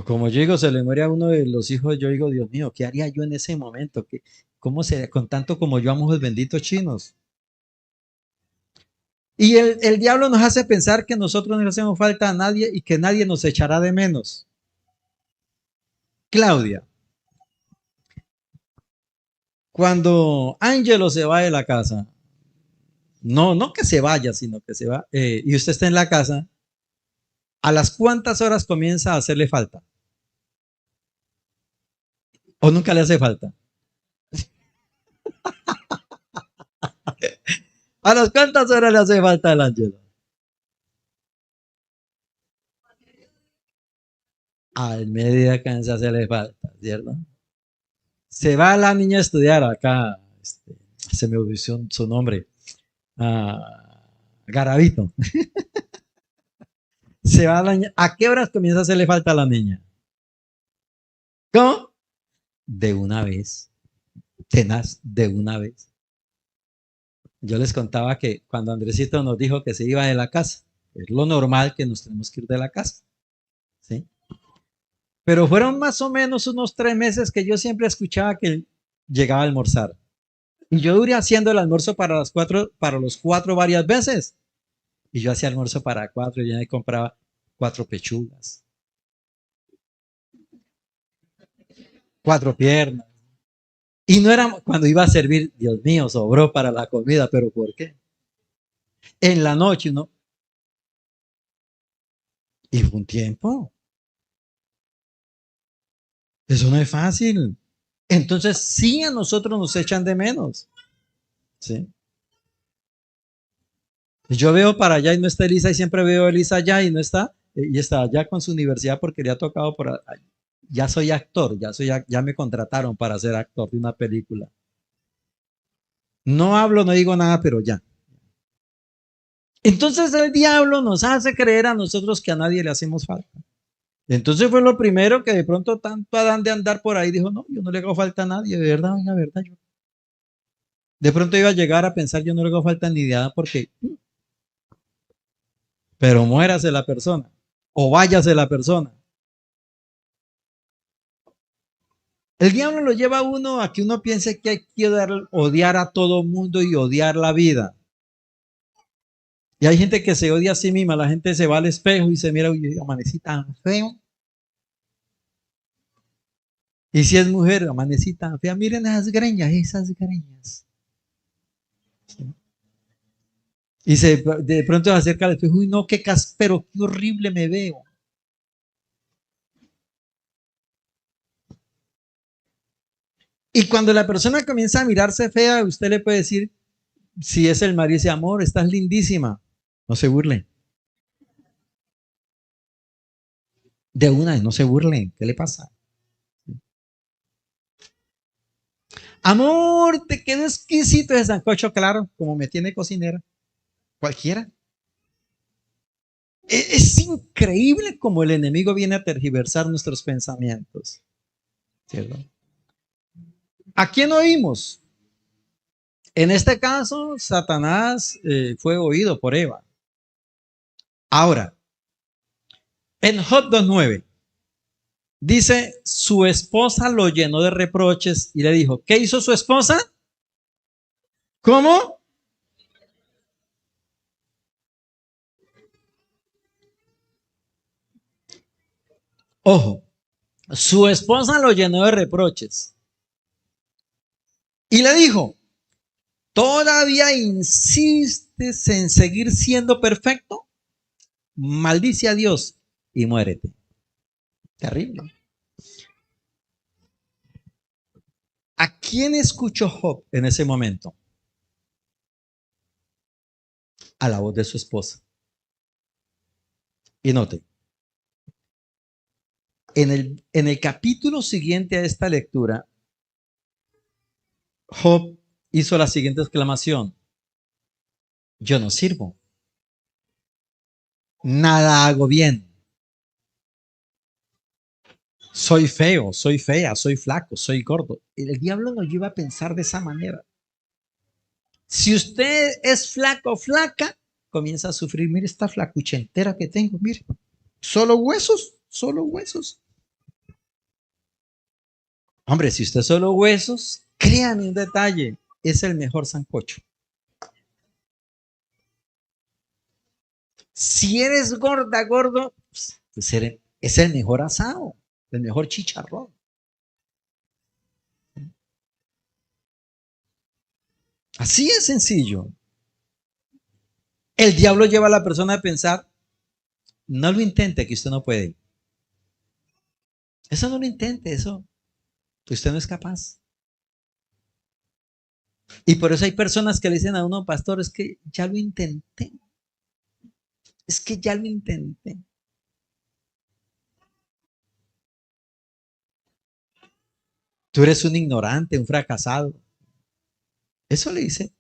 como yo digo, se le muere a uno de los hijos, yo digo, Dios mío, ¿qué haría yo en ese momento? ¿Cómo sería? Con tanto como yo amo a los benditos chinos. Y el diablo nos hace pensar que nosotros no le hacemos falta a nadie y que nadie nos echará de menos. Claudia, cuando Angelo se va de la casa, no, no que se vaya, sino que se va, y usted está en la casa, ¿a las cuántas horas comienza a hacerle falta? ¿O nunca le hace falta? ¿A las cuántas horas le hace falta al Angelo? Al mediodía comienza a hacerle falta, ¿cierto? Se va la niña a estudiar acá, se me olvidó su nombre, Garavito. Se va la niña, ¿a qué horas comienza a hacerle falta a la niña? ¿Cómo? De una vez, tenaz, de una vez. Yo les contaba que cuando Andresito nos dijo que se iba de la casa, es lo normal que nos tenemos que ir de la casa, ¿sí? Pero fueron más o menos unos 3 meses que yo siempre escuchaba que él llegaba a almorzar. Y yo duré haciendo el almuerzo para los cuatro varias veces. Y yo hacía almuerzo para cuatro y ya me compraba 4 pechugas, 4 piernas. Y no era cuando iba a servir, Dios mío, sobró para la comida, pero ¿por qué? En la noche, ¿no? Y fue un tiempo. Eso no es fácil. Entonces, sí, a nosotros nos echan de menos. ¿Sí? Yo veo para allá y no está Elisa, y siempre veo a Elisa allá y no está, y está allá con su universidad porque le ha tocado ya soy actor, ya me contrataron para ser actor de una película. No hablo, no digo nada, pero ya. Entonces el diablo nos hace creer a nosotros que a nadie le hacemos falta. Entonces fue lo primero que de pronto tanto Adán de andar por ahí dijo, no, yo no le hago falta a nadie, de verdad, oiga, verdad. Yo. De pronto iba a llegar a pensar, yo no le hago falta ni de Adán porque, pero muérase la persona o váyase la persona. El diablo lo lleva a uno a que uno piense que hay que odiar a todo mundo y odiar la vida. Y hay gente que se odia a sí misma, la gente se va al espejo y se mira, uy, amanecí tan feo. Y si es mujer, amanecí tan fea, miren esas greñas, esas greñas. Y de pronto se acerca al espejo, uy, no, qué caspero, qué horrible me veo. Y cuando la persona comienza a mirarse fea, usted le puede decir, si es el marido, dice, amor, estás lindísima. No se burlen. De una, no se burlen. ¿Qué le pasa? Amor, te quedó exquisito ese sancocho, claro, como me tiene cocinera. Cualquiera. Es increíble como el enemigo viene a tergiversar nuestros pensamientos. ¿Cierto? ¿A quién oímos? En este caso, Satanás fue oído por Eva. Ahora, en Job 2:9 dice, su esposa lo llenó de reproches y le dijo, ¿qué hizo su esposa? ¿Cómo? Ojo, su esposa lo llenó de reproches y le dijo, ¿todavía insistes en seguir siendo perfecto? Maldice a Dios y muérete. Terrible. ¿A quién escuchó Job en ese momento? A la voz de su esposa. Y note, en el capítulo siguiente a esta lectura, Job hizo la siguiente exclamación. Yo no sirvo. Nada hago bien. Soy feo, soy fea, soy flaco, soy gordo. El diablo nos lleva a pensar de esa manera. Si usted es flaco o flaca, comienza a sufrir. Mire esta flacucha entera que tengo, mire. Solo huesos, solo huesos. Hombre, si usted solo huesos, créame un detalle, es el mejor sancocho. Si eres gorda, gordo, pues es el mejor asado, el mejor chicharrón. Así es sencillo. El diablo lleva a la persona a pensar, no lo intente, que usted no puede. Eso no lo intente, eso, usted no es capaz. Y por eso hay personas que le dicen a uno, pastor, es que ya lo intenté. Es que ya lo intenté. Tú eres un ignorante, un fracasado. Eso le dice.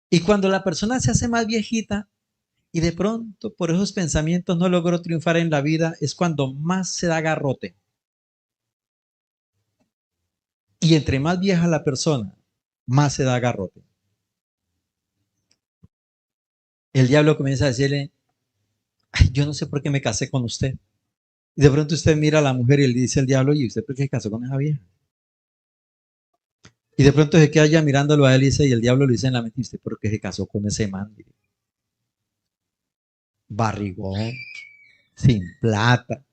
Y cuando la persona se hace más viejita y de pronto por esos pensamientos no logró triunfar en la vida, es cuando más se da garrote. Y entre más vieja la persona, más se da garrote. El diablo comienza a decirle, ay, yo no sé por qué me casé con usted. Y de pronto usted mira a la mujer y le dice al diablo, ¿y usted por qué se casó con esa vieja? Y de pronto se queda ya mirándolo a él y el diablo le dice en la mente, ¿y usted por qué se casó con ese man? Barrigón, sin plata.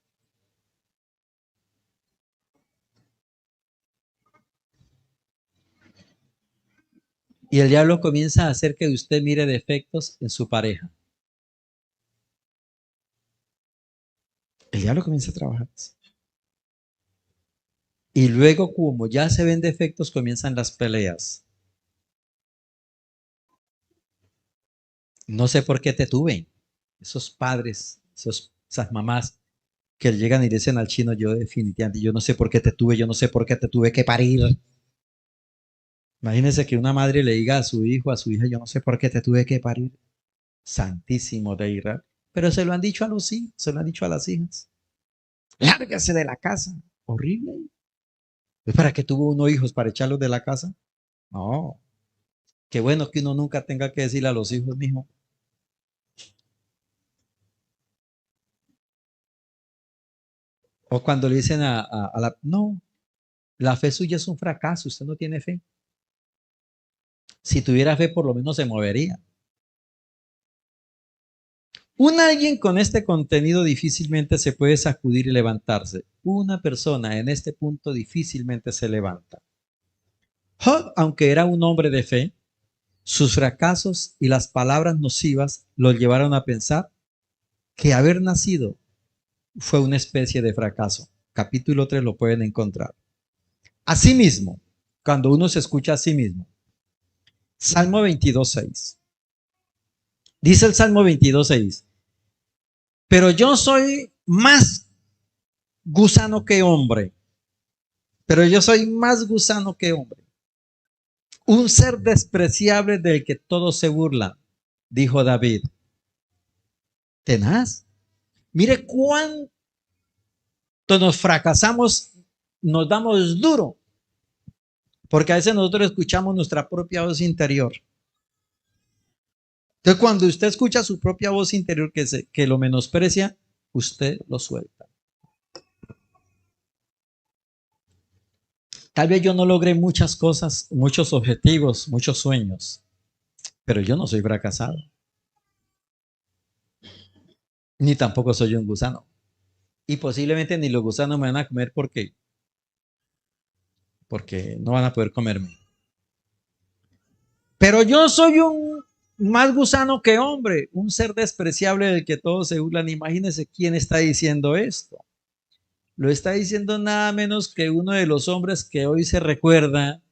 Y el diablo comienza a hacer que usted mire defectos en su pareja. El diablo comienza a trabajar así. Y luego, como ya se ven defectos, comienzan las peleas. No sé por qué te tuve. Esos padres, esas mamás que llegan y dicen al chino, yo definitivamente, yo no sé por qué te tuve, yo no sé por qué te tuve que parir. Imagínense que una madre le diga a su hijo, a su hija, yo no sé por qué te tuve que parir. Santísimo de Israel. Pero se lo han dicho a los hijos, se lo han dicho a las hijas. Lárgase de la casa. Horrible. ¿Es para qué tuvo uno hijos? ¿Para echarlos de la casa? No. Qué bueno que uno nunca tenga que decirle a los hijos, mijo. O cuando le dicen a la... No, la fe suya es un fracaso, usted no tiene fe. Si tuviera fe, por lo menos se movería. Un alguien con este contenido difícilmente se puede sacudir y levantarse. Una persona en este punto difícilmente se levanta. Job, aunque era un hombre de fe, sus fracasos y las palabras nocivas lo llevaron a pensar que haber nacido fue una especie de fracaso. Capítulo 3 lo pueden encontrar. Asimismo, cuando uno se escucha a sí mismo, Salmo 22:6. Dice el Salmo 22:6, pero yo soy más gusano que hombre, pero yo soy más gusano que hombre. Un ser despreciable del que todos se burlan, dijo David. Tenaz. Mire cuánto nos fracasamos, nos damos duro, porque a veces nosotros escuchamos nuestra propia voz interior. Entonces, cuando usted escucha su propia voz interior que lo menosprecia, usted lo suelta. Tal vez yo no logré muchas cosas, muchos objetivos, muchos sueños, pero yo no soy fracasado, ni tampoco soy un gusano. Y posiblemente ni los gusanos me van a comer porque no van a poder comerme. Pero yo soy un más gusano que hombre, un ser despreciable del que todos se burlan. Imagínense quién está diciendo esto. Lo está diciendo nada menos que uno de los hombres que hoy se recuerda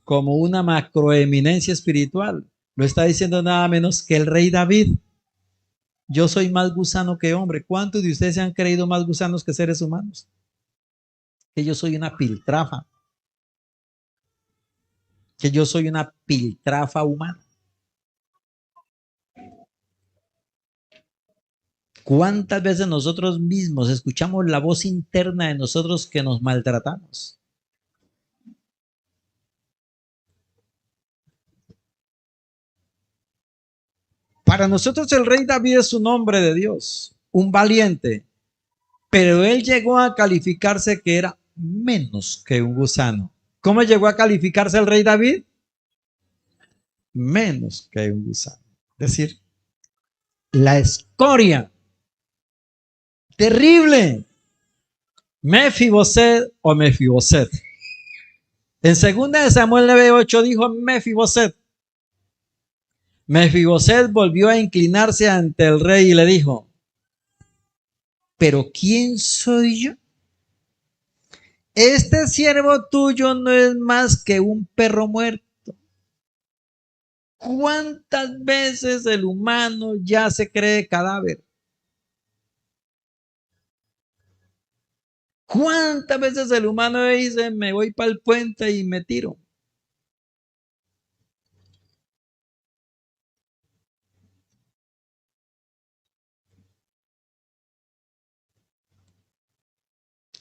como una macroeminencia espiritual. Lo está diciendo nada menos que el rey David. Yo soy más gusano que hombre. ¿Cuántos de ustedes se han creído más gusanos que seres humanos? Que yo soy una piltrafa. Que yo soy una piltrafa humana. ¿Cuántas veces nosotros mismos escuchamos la voz interna de nosotros que nos maltratamos? Para nosotros el rey David es un hombre de Dios, un valiente, pero él llegó a calificarse que era menos que un gusano. ¿Cómo llegó a calificarse el rey David? Menos que un gusano. Es decir, la escoria. Terrible. Mefiboset o Mefiboset. En 2 Samuel 9:8 dijo Mefiboset. Mefiboset volvió a inclinarse ante el rey y le dijo, ¿pero quién soy yo? Este siervo tuyo no es más que un perro muerto. ¿Cuántas veces el humano ya se cree cadáver? ¿Cuántas veces el humano dice, me voy para el puente y me tiro?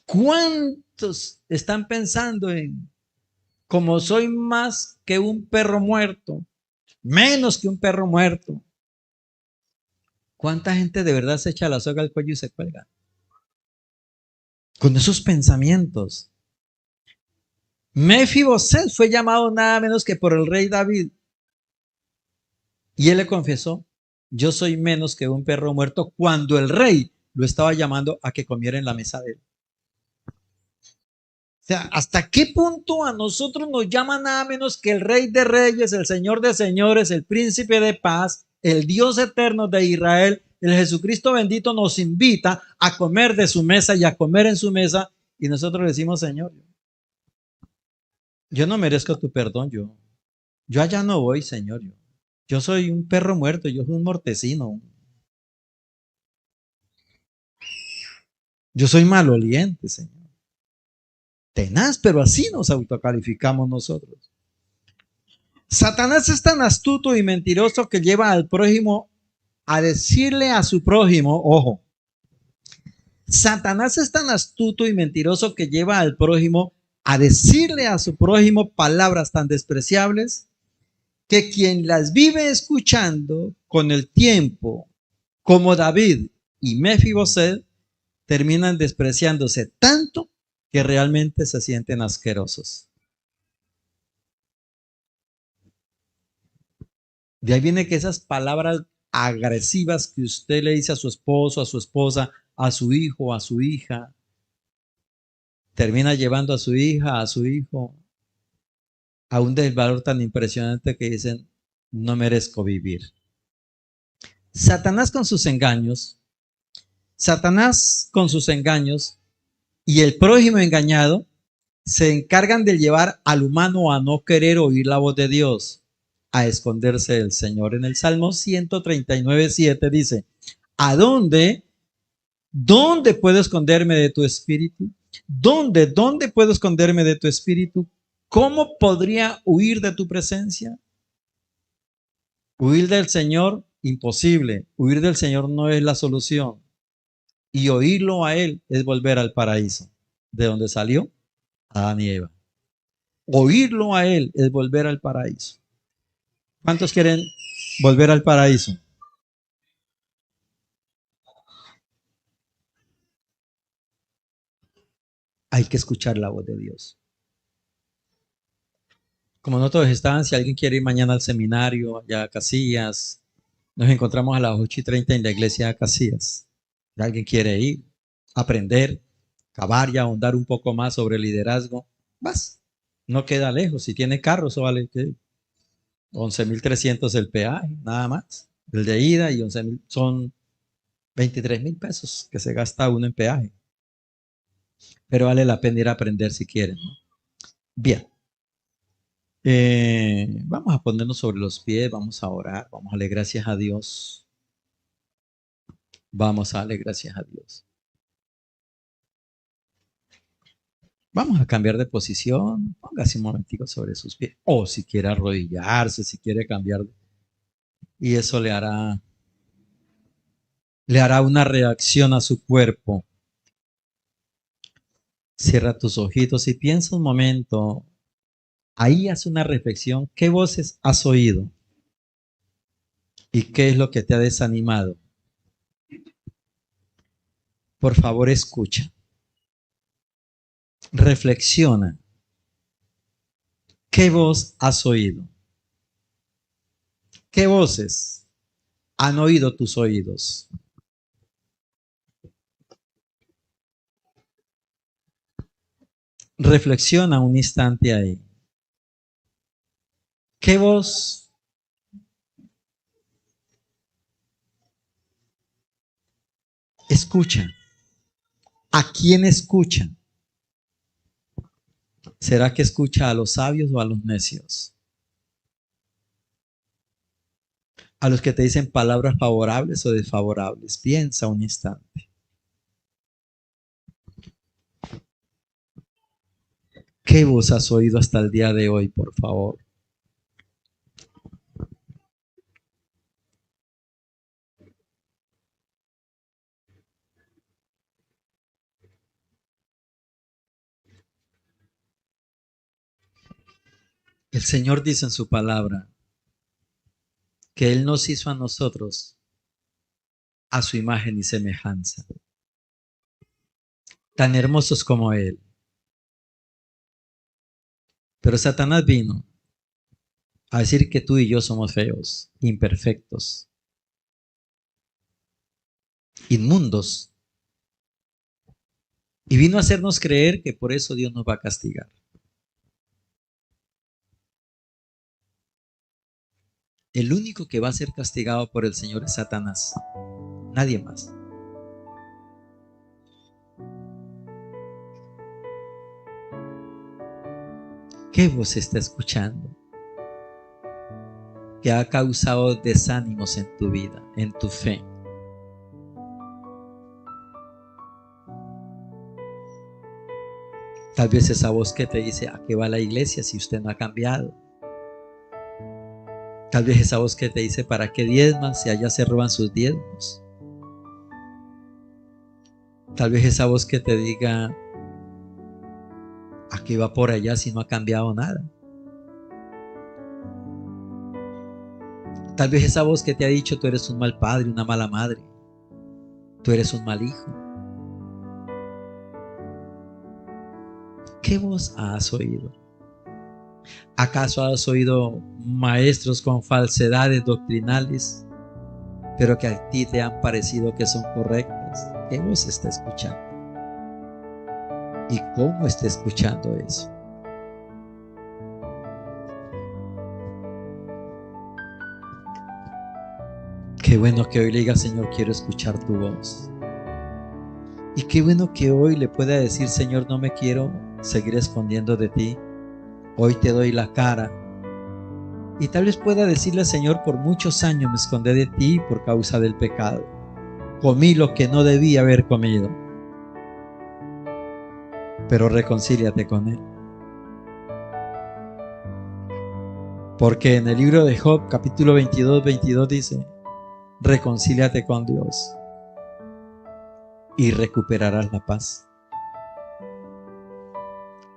¿Cuántos están pensando en, como soy más que un perro muerto, menos que un perro muerto? ¿Cuánta gente de verdad se echa la soga al cuello y se cuelga? con esos pensamientos. Mefiboset fue llamado nada menos que por el rey David. Y él le confesó, yo soy menos que un perro muerto, cuando el rey lo estaba llamando a que comiera en la mesa de él. O sea, ¿hasta qué punto a nosotros nos llama nada menos que el Rey de Reyes, el Señor de Señores, el Príncipe de Paz, el Dios eterno de Israel, el Jesucristo bendito nos invita a comer de su mesa y a comer en su mesa y nosotros le decimos, Señor, yo no merezco tu perdón, yo allá no voy, Señor, yo soy un perro muerto, yo soy un mortecino, yo soy maloliente, Señor. Tenaz, pero así nos autocalificamos nosotros. Satanás es tan astuto y mentiroso que lleva al prójimo a decirle a su prójimo, ojo, Satanás es tan astuto y mentiroso que lleva al prójimo a decirle a su prójimo palabras tan despreciables que quien las vive escuchando con el tiempo, como David y Mefiboset, terminan despreciándose tanto que realmente se sienten asquerosos. De ahí viene que esas palabras agresivas que usted le dice a su esposo, a su esposa, a su hijo, a su hija, termina llevando a su hija, a su hijo, a un desvalor tan impresionante que dicen, no merezco vivir. Satanás con sus engaños, Satanás con sus engaños y el prójimo engañado se encargan de llevar al humano a no querer oír la voz de Dios, a esconderse del Señor. En el Salmo 139:7 dice, ¿a dónde puedo esconderme de tu espíritu? ¿Dónde puedo esconderme de tu espíritu? ¿Cómo podría huir de tu presencia? Huir del Señor, imposible. Huir del Señor no es la solución. Y oírlo a Él es volver al paraíso, de donde salió Adán y Eva. Oírlo a Él es volver al paraíso. ¿Cuántos quieren volver al paraíso? Hay que escuchar la voz de Dios. Como no todos estaban, si alguien quiere ir mañana al seminario, allá a Casillas, nos encontramos a las 8:30 en la iglesia de Casillas. Si alguien quiere ir, aprender, cavar y ahondar un poco más sobre liderazgo, vas. No queda lejos. Si tiene carro, eso vale 11.300 el peaje, nada más. El de ida y 11.000 son 23.000 pesos que se gasta uno en peaje. Pero vale la pena ir a aprender si quieren, ¿no? Bien. Vamos a ponernos sobre los pies, vamos a orar, vamos a darle gracias a Dios. Vamos a darle gracias a Dios. Vamos a cambiar de posición. Póngase un momentico sobre sus pies. O si quiere arrodillarse, si quiere cambiar. Y eso le hará una reacción a su cuerpo. Cierra tus ojitos y piensa un momento. Ahí haz una reflexión. ¿Qué voces has oído? ¿Y qué es lo que te ha desanimado? Por favor, escucha. Reflexiona. ¿Qué voz has oído? ¿Qué voces han oído tus oídos? Reflexiona un instante ahí. ¿Qué voz escucha? ¿A quién escucha? ¿Será que escucha a los sabios o a los necios? A los que te dicen palabras favorables o desfavorables. Piensa un instante. ¿Qué voz has oído hasta el día de hoy, por favor? El Señor dice en su palabra que Él nos hizo a nosotros a su imagen y semejanza. tan hermosos como Él. Pero Satanás vino a decir que tú y yo somos feos, imperfectos, inmundos. Y vino a hacernos creer que por eso Dios nos va a castigar. El único que va a ser castigado por el Señor es Satanás, nadie más. ¿Qué voz está escuchando que ha causado desánimos en tu vida, en tu fe? Tal vez esa voz que te dice: ¿a qué va la iglesia si usted no ha cambiado? Tal vez esa voz que te dice: ¿para qué diezman si allá se roban sus diezmos? Tal vez esa voz que te diga: ¿a qué va por allá si no ha cambiado nada? Tal vez esa voz que te ha dicho: tú eres un mal padre, una mala madre, tú eres un mal hijo. ¿Qué voz has oído? ¿Acaso has oído maestros con falsedades doctrinales, pero que a ti te han parecido que son correctas? ¿Qué voz está escuchando? ¿Y cómo está escuchando eso? Qué bueno que hoy le diga: Señor, quiero escuchar tu voz. Y qué bueno que hoy le pueda decir: Señor, no me quiero seguir escondiendo de ti. Hoy te doy la cara. Y tal vez pueda decirle: Señor, por muchos años me escondí de ti por causa del pecado. Comí lo que no debía haber comido. Pero reconcíliate con Él. Porque en el libro de Job, capítulo 22 dice: reconcíliate con Dios y recuperarás la paz.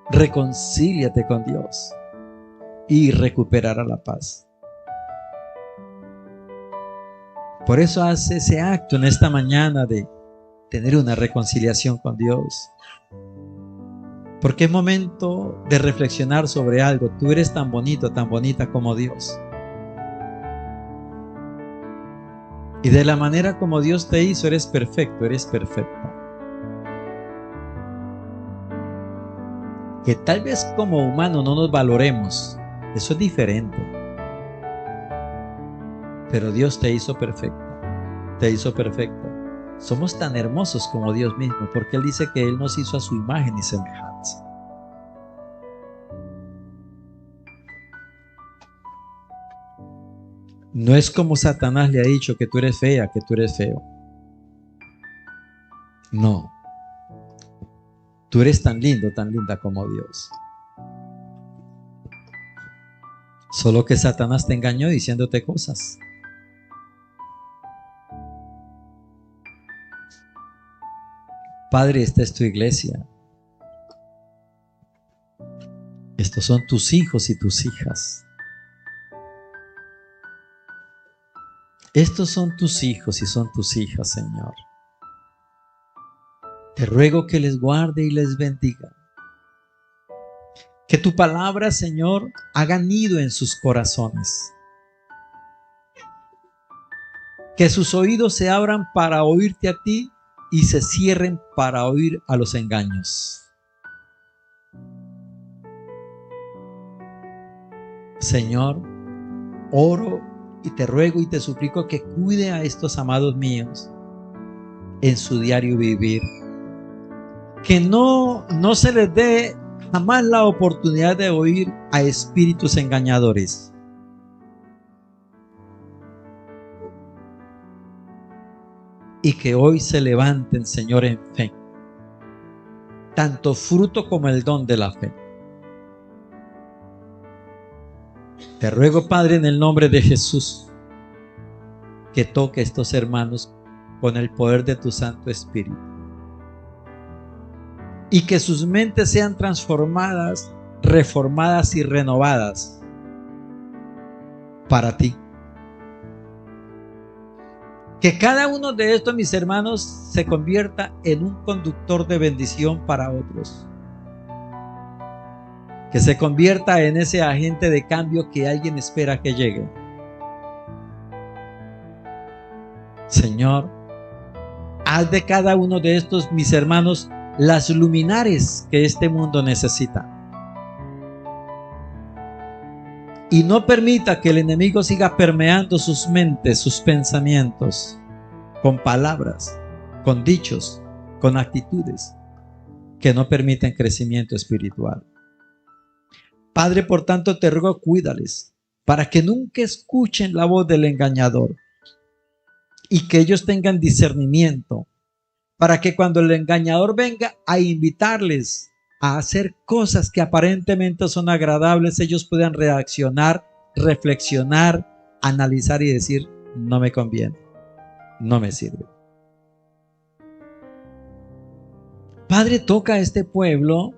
Reconcíliate con Dios y recuperarás la paz. Por eso haz ese acto en esta mañana de tener una reconciliación con Dios. Porque es momento de reflexionar sobre algo. Tú eres tan bonito, tan bonita como Dios. Y de la manera como Dios te hizo, eres perfecto, eres perfecta. Que tal vez como humano no nos valoremos, eso es diferente. Pero Dios te hizo perfecta, te hizo perfecto. Somos tan hermosos como Dios mismo, porque Él dice que Él nos hizo a su imagen y semejanza. No es como Satanás le ha dicho que tú eres fea, que tú eres feo. No. Tú eres tan lindo, tan linda como Dios. Solo que Satanás te engañó diciéndote cosas. Padre, esta es tu iglesia. Estos son tus hijos y tus hijas. Estos son tus hijos y son tus hijas, Señor. Te ruego que les guarde y les bendiga. Que tu palabra, Señor, haga nido en sus corazones. Que sus oídos se abran para oírte a ti y se cierren para oír a los engaños. Señor, oro y te ruego y te suplico que cuide a estos amados míos en su diario vivir. Que no se les dé jamás la oportunidad de oír a espíritus engañadores. Y que hoy se levanten, Señor, en fe, tanto fruto como el don de la fe. Te ruego, Padre, en el nombre de Jesús, que toque a estos hermanos con el poder de tu Santo Espíritu. Y que sus mentes sean transformadas, reformadas y renovadas para ti. Que cada uno de estos, mis hermanos, se convierta en un conductor de bendición para otros. Que se convierta en ese agente de cambio que alguien espera que llegue. Señor, haz de cada uno de estos, mis hermanos, las luminares que este mundo necesita. Y no permita que el enemigo siga permeando sus mentes, sus pensamientos, con palabras, con dichos, con actitudes que no permiten crecimiento espiritual. Padre, por tanto, te ruego, cuídales, para que nunca escuchen la voz del engañador y que ellos tengan discernimiento, para que cuando el engañador venga a invitarles a hacer cosas que aparentemente son agradables, ellos puedan reaccionar, reflexionar, analizar y decir: no me conviene, no me sirve. Padre, toca a este pueblo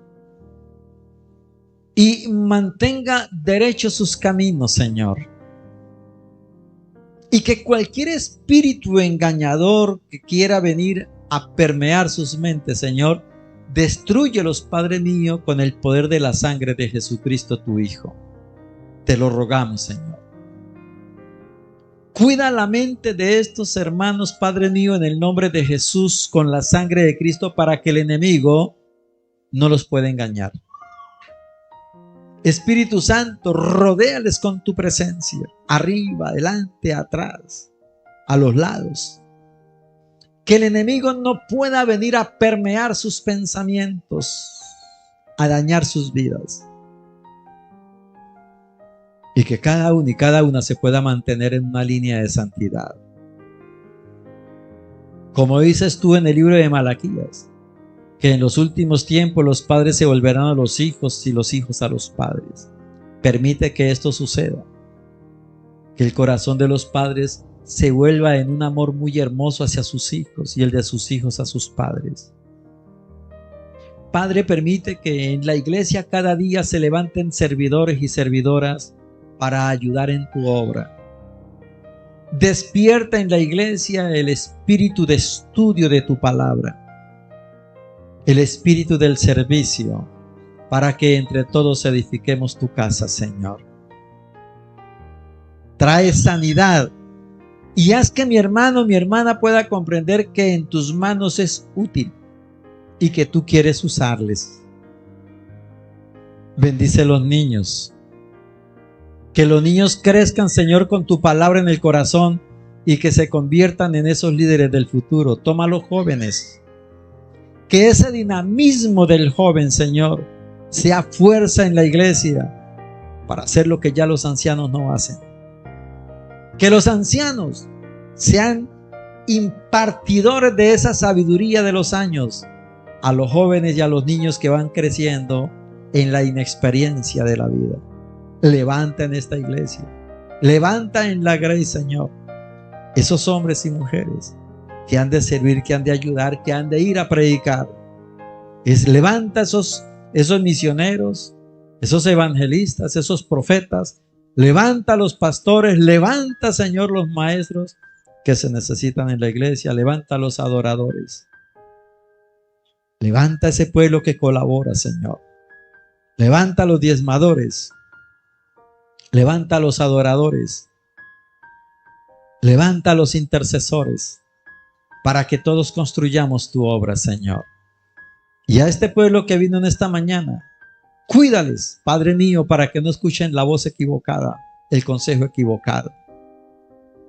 y mantenga derechos sus caminos, Señor. Y que cualquier espíritu engañador que quiera venir a permear sus mentes, Señor, destrúyelos, Padre mío, con el poder de la sangre de Jesucristo, tu Hijo. Te lo rogamos, Señor. Cuida la mente de estos hermanos, Padre mío, en el nombre de Jesús, con la sangre de Cristo, para que el enemigo no los pueda engañar. Espíritu Santo, rodéales con tu presencia, arriba, adelante, atrás, a los lados. Que el enemigo no pueda venir a permear sus pensamientos, a dañar sus vidas. Y que cada uno y cada una se pueda mantener en una línea de santidad. Como dices tú en el libro de Malaquías, que en los últimos tiempos los padres se volverán a los hijos y los hijos a los padres. Permite que esto suceda. Que el corazón de los padres se vuelva en un amor muy hermoso hacia sus hijos y el de sus hijos a sus padres. Padre, permite que en la iglesia cada día se levanten servidores y servidoras para ayudar en tu obra. Despierta en la iglesia el espíritu de estudio de tu palabra, el espíritu del servicio, para que entre todos edifiquemos tu casa, Señor. Trae sanidad y haz que mi hermano, mi hermana pueda comprender que en tus manos es útil y que tú quieres usarles. Bendice los niños. Que los niños crezcan, Señor, con tu palabra en el corazón y que se conviertan en esos líderes del futuro. Toma a los jóvenes. Que ese dinamismo del joven, Señor, sea fuerza en la iglesia para hacer lo que ya los ancianos no hacen. Que los ancianos sean impartidores de esa sabiduría de los años a los jóvenes y a los niños que van creciendo en la inexperiencia de la vida. Levanta en esta iglesia, levanta en la Grace, Señor, esos hombres y mujeres que han de servir, que han de ayudar, que han de ir a predicar. Levanta esos misioneros, esos evangelistas, esos profetas. Levanta a los pastores, levanta, Señor, los maestros que se necesitan en la iglesia. Levanta a los adoradores. Levanta a ese pueblo que colabora, Señor. Levanta a los diezmadores. Levanta a los adoradores. Levanta a los intercesores para que todos construyamos tu obra, Señor. Y a este pueblo que vino en esta mañana, cuídales, Padre mío, para que no escuchen la voz equivocada, el consejo equivocado.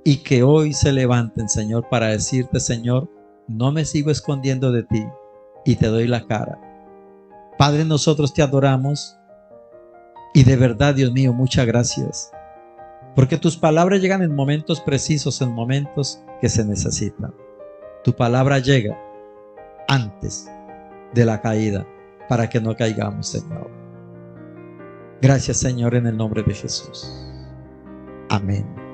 Y que hoy se levanten, Señor, para decirte: Señor, no me sigo escondiendo de ti y te doy la cara. Padre, nosotros te adoramos y de verdad, Dios mío, muchas gracias. Porque tus palabras llegan en momentos precisos, en momentos que se necesitan. Tu palabra llega antes de la caída para que no caigamos, Señor. Gracias, Señor, en el nombre de Jesús. Amén.